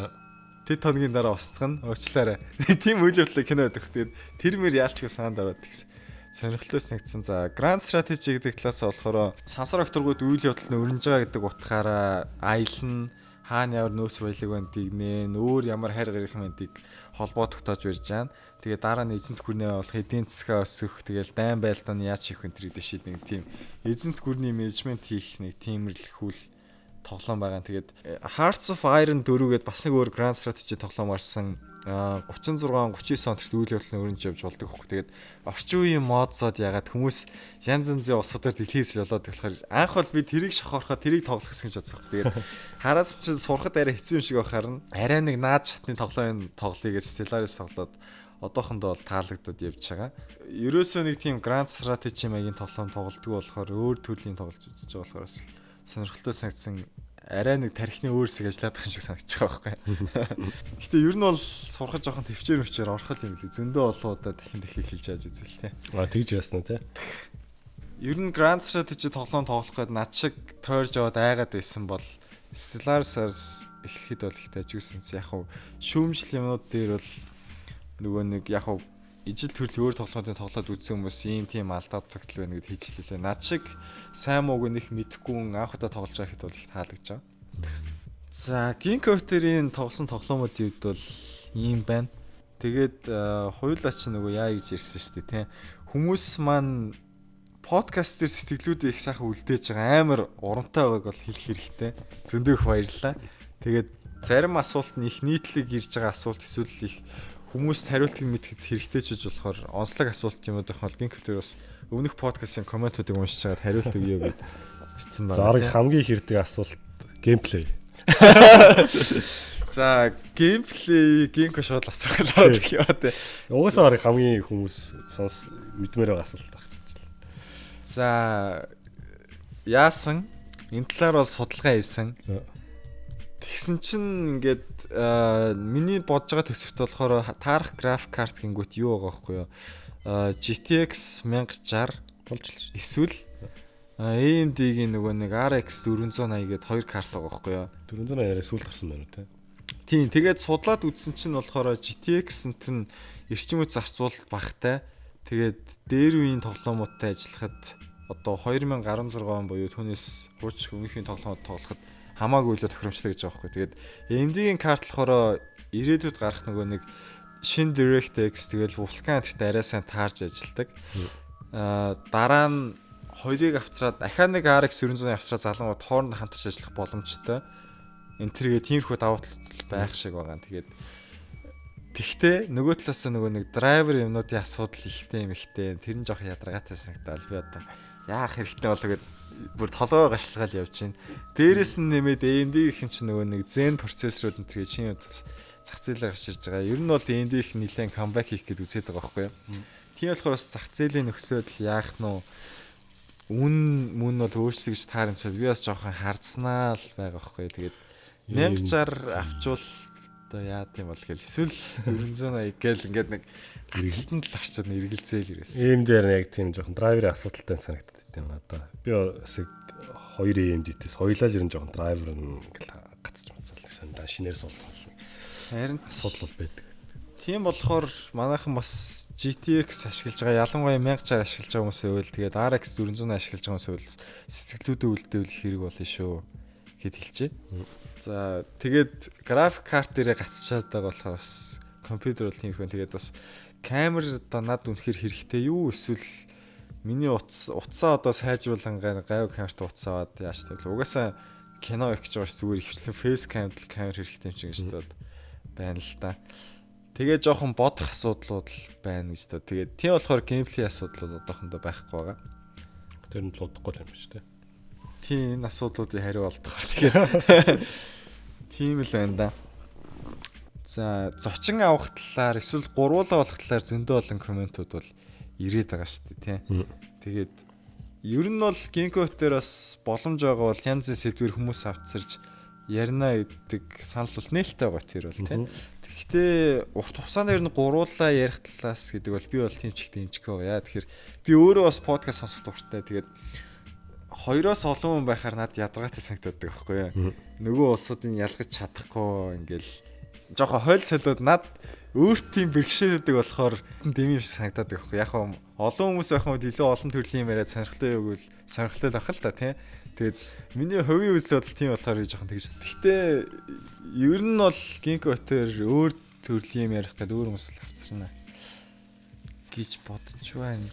[SPEAKER 1] Тэд тоногийн дараа устгах нь уучлаарай. Тийм үйл явдлыг кино өгөх. Тэгээд тэр мөр яалчгүй саанд аваад гэсэн. Сонирхолтой санагдсан. За Grand Strategy гэдэг классаа болохоор сансар акторгууд үйл явдал нь өрнөж байгаа гэдэг утгаараа аялна, хаана ямар нөөц баялаг бандыг нэн, өөр ямар хайр гарийн бандыг холбоо тогтоож барьж байгаа. Тэгээ дараа нь эзэнт гүрнээ болох эдийн засгаа өсгөх, тэгэл дайн байлдааны яаж хийх вэ гэдэг шийдэх нэг тийм эзэнт гүрний менежмент хийх нэг тиймэрлэхүүл тоглоом байгаа. Тэгээд Hearts of Iron 4 гэдээ бас нэг өөр Grand Strategy тоглоом гарсан. 36 39 оногт үйл явдлын өрнөж явж болдог хөх. Тэгээд орчин үеийн модсод ягаад хүмүүс янз янзын усуудаар дэлхийс болоод болохоор анх бол би тэрийг шохорохоо тэрийг тоглох гэсэн гэж бодсон. Тэгээд хараас чинь сурахад арай хэцүү юм шиг байхаар нь арай нэг наад шатны тоглоомын тоглоё гэж Stellaris тоглоод одоохондоо бол таалагдаад явж байгаа. Ерөөсөө нэг тийм Grand Strategy маягийн тоглоом тоглодгоо болохоор өөр төрлийн тоглож үзэж байгаа болохоор сонирхолтой санагдсан. Арай нэг тарихны өөр хэсэг ажиллаад байгаа шиг санагдаж байгаа байхгүй. Гэтэ ер нь бол сурах жоохон төвчээр орох юм лээ. Зөндөө олоодаа дахин хэлж яаж үзэл тээ.
[SPEAKER 2] Тэгж яасна те.
[SPEAKER 1] Ер нь Grand Strategy тоглоом тоглох гээд над шиг тойрж аваад айгаад байсан бол Stellaris эхлэхэд бол ихтэй ажигсан. Яг хав шүүмжил юмнууд дээр бол нөгөө нэг яг хав ижил төрлийн өөр тоглоомуудын тоглоод үзсэн хүмүүс ийм тийм алдаад тогтол байна гэд хэлжлээ. Над шиг сайн мууг нэг мэдхгүй анх удаа тоглож байгаа хэд бол их таалагдж байгаа. За, Ginkgo-ийн тоглосон тоглоомуудын үед бол ийм байна. Тэгээд хоёулаа ч нөгөө яа гэж ярьсан шүү дээ, тийм. Хүмүүс маань подкаст дээр сэтгэлүүдээ их сайхан үлдээж байгаа амар урамтай байгааг бол хэлэх хэрэгтэй. Зөндөө их баярлалаа. Тэгээд зарим асуулт нь их нийтлэг ирж байгаа асуулт эсвэл их хүмүүст хариултыг мэдхэд хэрэгтэй ч гэж болохоор онцлог асуулт юм уу гэх Ginkgo-ээр бас өмнөх подкастын комментуудыг уншиж чагаад хариулт өгье гэд ирсэн байна.
[SPEAKER 2] За хамгийн их ирдэг асуулт геймплей.
[SPEAKER 1] За геймплей Ginkgo шууд асуулаад гэх юм аа.
[SPEAKER 2] Угаасаа хамгийн хүмүүс сонс мэдмээр байгаа асуулт байна.
[SPEAKER 1] За яасан энэ талаар бол судалгаа хийсэн. Тэгсэн чинь ингээд миний бодож байгаа төсөвт болохоор таарах график карт гингүүт юу байгаа байхгүй юу? GTX 1060
[SPEAKER 2] болж л
[SPEAKER 1] эсвэл AMD-ийн нөгөө нэг RX 480 гэдэг хоёр карт байгаа байхгүй юу?
[SPEAKER 2] 480 яриа сүүл гарсан байна те.
[SPEAKER 1] Тийм тэгээд судлаад үзсэн чинь болохоор GTX энэ эрчим үеийн зарцуулалт багтай. Тэгээд дээр үеийн тоглоомуудтай ажиллахад одоо 2016 он буюу түүнээс хууч өмнөхийн тоглоомод тоглоход хамаагүй л тохиромжтой гэж байгаа байхгүй. Тэгээд AMD-ийн карт болохоор ирээдүйд гарах нөгөө нэг шин DirectX тэгэл Vulkan гэрт арай сайн таарж ажилладаг. Дараа нь хоёрыг авчраад дахиад нэг RX 900-ыг авчраад залангууд хооронд хамтарч ажиллах боломжтой. Энэ тэргээ тиймэрхүү давуу тал байх шиг байгаа. Тэгээд тэгтээ нөгөө талаас нөгөө нэг драйвер юмнуудын асуудал ихтэй юм ихтэй. Тэр нь жоох ядаргаатай санагдал. Би одоо яах хэрэгтэй болоо гэд бүр толгой гашлгаал явж байна. Дээрээс нь нэмээд AMD-ийн чинь нөгөө нэг Zen процессорууд энэ тэргээ шинэ зах зээлээр гарч ирж байгаа. Ер нь бол AMD-ийн нэлээд камбэк хийх гээд үзээд байгаа байхгүй юу? Тийм болохоор бас зах зээлийн нөхцөлөд яах нь мөн бол өөрчлөгдөж таарсан чинь би бас жоохон хардснаа л байгаа байхгүй. Тэгээд 1060 авчвал одоо яа гэм бол гэл эсвэл 480 гээл ингээд нэг гацалтанд л орчод эргэлзээл ирээс.
[SPEAKER 2] AMD дээр яг тийм жоохон драйверын асуудалтай санагддаг юм надаа. Би бас 2 AMD-тэс хоёулаа л ер нь жоохон драйвер нь ингээл гацч мацал гэсэн шинээр суулгал.
[SPEAKER 1] Харин
[SPEAKER 2] асуудал бол байдаг.
[SPEAKER 1] Тийм болохоор манайхан бас GTX ашиглаж байгаа ялангуяа 1060 ашиглаж байгаа хүмүүсийн хувьд тэгээд RX 400 ашиглаж байгаа хүмүүсийн хувьд сэтгэлдүүдээ үлдэвэл хэрэг болно шүү гэд хэлчихэ. За тэгээд график карт дээрээ гацчаад байгаа болохоор бас компьютер бол тийм их байна. Тэгээд бас камер одоо над үнэхээр хэрэгтэй юу эсвэл миний утсаа одоо сайжруулан гайв камерт утсаа аваад яаж тэгэл угаасаа кино их гэж байгаа ш зүгээр ихвчлэн фейс камер хэрэгтэй юм чинь гэж бодоод байна л да. Тэгээ жоохон бодох асуудлууд байна гэж та. Тэгээд тийм болохоор геймплей асуудлууд одоохондоо байхгүй байгаа.
[SPEAKER 2] Тэр нь л удахгүй юм шүү дээ.
[SPEAKER 1] Тийм энэ асуудлуудыг хариу олдохоор тэгээд тийм л байна да. За зочин авах талаар эсвэл гурвуулаа болох талаар зөндөө олон комментууд бол ирээд байгаа шүү дээ тийм. Тэгээд ер нь бол гинкотер бас боломж байгаа бол янз бүрийн сэдвэр хүмүүс авцарж ярина гэдэг санал бол нээлттэй байгаа тэр бол тийм. Гэхдээ урт хугацаанд ер нь гурвуулаа ярих талаас гэдэг бол би бол тийм ч их дэмжих байгаа. Яа тэгэхээр би өөрөө бас подкаст сонсох дуртай. Тэгээд хоёроос олон хүн байхаар надад ядаргаатай санагддаг байхгүй юу. Нөгөө улсуудыг ялгаж чадахгүй ингээл жоохон хойл солиод над өөрт тийм бэрхшээлдэг болохоор дэм юм шиг санагдаад байгаа байхгүй. Яг олон хүмүүс байх юм илүү олон төрлийн юм яриад сонирхолтой байвал сонирхолтой байх л та тийм. Тэгээд миний хувийн үс бодол тийм болохоор жоохон тэгж. Гэхдээ ер нь бол гинкотер өөр төрлийн юм ярих гэдэг өөр хүмүүс л авцарна гэж бодож байна.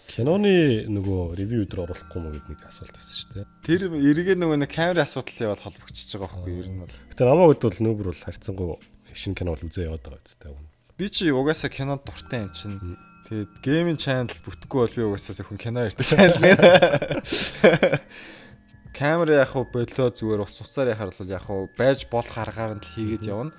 [SPEAKER 2] Киноны нөгөө ревю дээр оруулахгүй мó гэдэг нэг асуулт байсан шүү дээ.
[SPEAKER 1] Тэр эргээ нөгөө нэг камерын асуудал яваад холбогдчихж байгаа байхгүй ер нь бол.
[SPEAKER 2] Гэтэ намайг бол нүүбэр бол харьцангуй шинэ кино бол үзээ яваад байгаа гэдэг юм.
[SPEAKER 1] Би чи угаасаа кинонд дуртай юм чинь. Тэгээд гейминг чанал бүтггүй бол би угаасаа зөвхөн кино ярьдаг чанал нэ. Камер яг хөө болоо зүгээр уцаар яхаар бол яг хөө байж болох аргаар нь л хийгээд явна.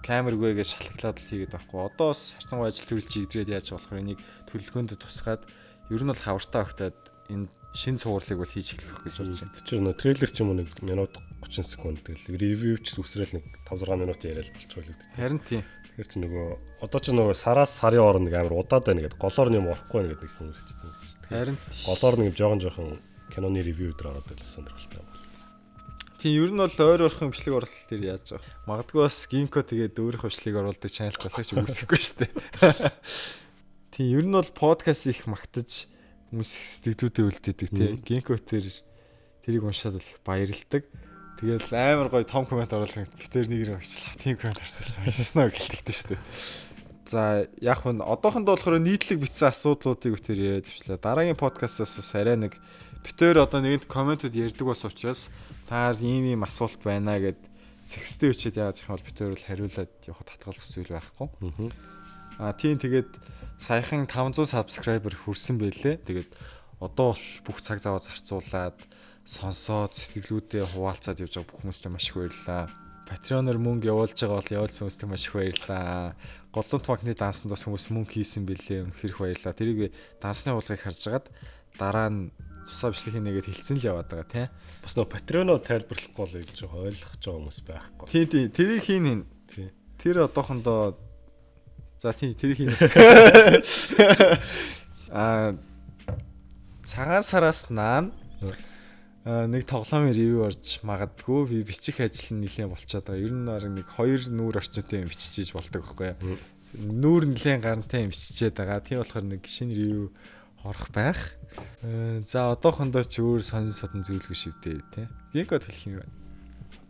[SPEAKER 1] Камергүй гэж шалхалаад л хийгээд байхгүй. Одоо бас харцангуй ажил төрөлж идрээд яаж болох вэ? Энийг төлөвлөгөөнд тусгаад ер нь бол хавартай өгтөөд энэ шин цувралыг бол хийж эхлэх гэж бодож байна.
[SPEAKER 2] Тэр чинь нөө трейлер ч юм уу 1 минут 30 секунд тэгэл ревю ч үсрээл нэг 5-6 минут яриад болчихвол гэдэг.
[SPEAKER 1] Харин тийм.
[SPEAKER 2] Тэгэхээр чи нөгөө одоо ч нөгөө сараас сарын орон нэг амар удаад байна гэдэг голоор юм орохгүй нэг хүмүүс хэлсэн юм шүү дээ.
[SPEAKER 1] Харин
[SPEAKER 2] голоор нэг жоохон киноны ревю дээр ороод байлсан сонирхолтой байна.
[SPEAKER 1] Тийм ер нь бол ойр орхон бичлэг оруулалт дээр яаж байгаа. Магадгүй бас гинко тэгээд өөрийнхөө бичлэг оруулдаг чанал болох ч үгүйсэхгүй шүү дээ. Тийм ер нь бол подкаст их магтаж хүмүүс сэтгэлдүүдээ үлдээдэг тийм. Гинко тэрийг уншаад бол их баярлдаг. Тэгэл амар гоё том комент оруулах би тэр нэг юм очлаа. Тийм комент харсан гэлтэгдэн шүү дээ. За яг нь одоохондоо болохоор нийтлэг бичсэн асуудлуудыг өтөр яриад өвчлээ. Дараагийн подкастаас бас арай нэг битээр одоо нэгэнт комментууд ярьдаг бас учраас таар ийм асуулт байна гэд зэгстэй өчөөд яагаад их бол битээр бол хариулаад явахад татгалзах зүйл байхгүй. Тийм тэгээд саяхан 500 subscriber хүрсэн байлээ. Тэгээд одоо бол бүх цаг заваа зарцуулаад сонсоод сэтгэлүүдээ хуваалцаад явж байгаа бүх хүмүүстээ маш их баярлалаа. Patreon-оор мөнгө явуулж байгаа бол явуулсан хүмүүстээ маш их баярлалаа. Голлонт банкны дансанд бас хүмүүс мөнгө хийсэн бэлээ. Үнэхээр их баярлалаа. Тэрийг би дансны хулгайг харж агаад дараа нь тусаа бичлэг хийнэгээд хэлсэн л яваад байгаа тийм.
[SPEAKER 2] Бас нөө Patreon-оо тайлбарлахгүй л гэж ойлгож байгаа хүмүүс байхгүй.
[SPEAKER 1] Тийм. Тэрийг хийн. Тийм. Тэр одоохондоо за тийм тэрийг хийн. Цагаан сараас наан нэг тоглоомын ревю орж магадгүй би бичих ажил нь нэлээд болчиход байгаа. Ер нь нэг 2 нүүр орчимтэй юм бичиж болдог байхгүй юу? Нүүр нэлээд гарантай юм бичижээд байгаа. Тийм болохоор нэг шинэ ревю орох байх. За одоохондоо ч өөр сонин зүйлгүй шивдээ тий. Гинкод хэлэх юм байна.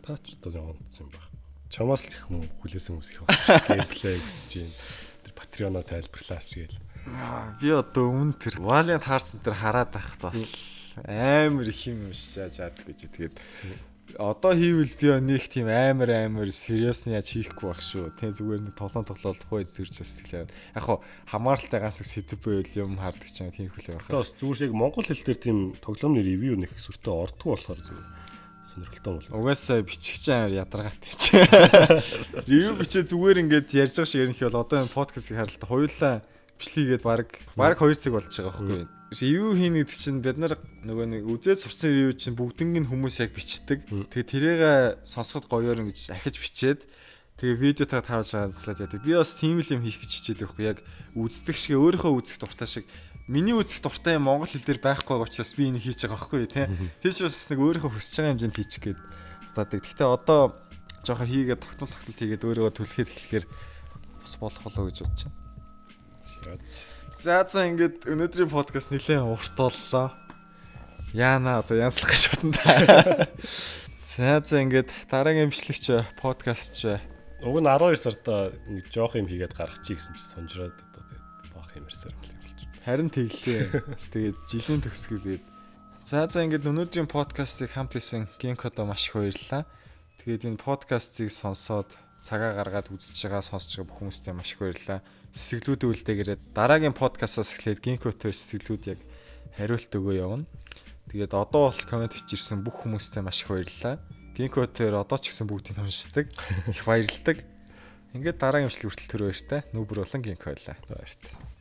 [SPEAKER 2] Таач одоо явуулсан юм байна. Чамаас л их хүлээсэн хүмүүс их байна. Геймплей гэж чинь тэр Patreon-оо тайлбарлаач гээл.
[SPEAKER 1] Би одоо өмнө тэр Valiant Hearts тэр хараад байхад бас амар их юм шиж яад гэж тэгээд одоо хийвэл би нэг тийм амар serious яаж хийхгүй байх шүү. Тэ зүгээр нэг тоглохгүй зэрж бас тэглээ. Яг хаа хамааралтай ганц сэдв байвал юм хардаг ч юм тийм хөлөө байх.
[SPEAKER 2] Одоо зүгээр шиг монгол хэл дээр тийм тоглоомны ревю нэг сүртэй ордгоо болохоор зүгээр сонирхолтой бол.
[SPEAKER 1] Угаасаа бичих ч амар ядаргаатай ч. Ревю бичээ зүгээр ингээд ярьж байгаа шиг ярих бол одоо энэ подкастыг харалтаа хоёулаа бичлэгээд баг 2 цаг болж байгаа байхгүй. Ревю хийнэ гэдэг чинь бид нар нөгөө нэг үзээд сурсан ревю чинь бүгднийг хүмүүс яг бичдэг. Тэгээ тэрийг сонсоход гоёор ингэж ахиж бичээд тэгээ видеотаа таарж хаалцлаад яадаг. Би бас тийм л юм хийх гэж хичээдэг байхгүй. Яг үздэг шиг өөрийнхөө үзэх дуртай шиг миний үзэх дуртай юм монгол хэл дээр байхгүй учраас би энийг хийж байгаа байхгүй тий. Тэр ч бас нэг өөрийнхөө хүсэж байгаа хэмжээнд хийчих гээд боддог. Гэхдээ одоо жоохон хийгээд тогтмол хийгээд өөрийгөө түлхээд эхлэхээр бас болох болоо гэж бодож байна. За ингээд өнөөдрийн подкаст нэлээд урт боллоо. Яана одоо янзлах гэж бодно. За ингээд дараагийн бичлэгч подкастч.
[SPEAKER 2] Уг нь 12 сарда нэг жоох юм хийгээд гаргачих гэсэн чинь сонжроод одоо тэгээд баах юм ярьсаар юм болж.
[SPEAKER 1] Харин тэглээ. Тэгээд жилийн төгсгөлгээд. За ингээд өнөөдрийн подкастыг хамт хийсэн Гинкодо маш их баярлалаа. Тэгээд энэ подкастыг сонсоод цагаа гаргаад үзэж байгаа сонсож байгаа бүх хүмүүстээ маш их баярлалаа. Сэтгэлүүдээ үлдээгээрээ дараагийн подкастаас эхлээд Гинкотоор сэтгэлүүд яг хариулт өгөө явна. Тэгээд одоо бол комент хийжсэн бүх хүмүүстээ маш их баярлалаа. Гинкотоор одоо ч гэсэн бүгдийг уншдаг. Их баярлалаа. Ингээд дараагийн имжлэг хүртэл төрөө баяртай. Нүүбэр болон Гинко байлаа.
[SPEAKER 2] Баяртай.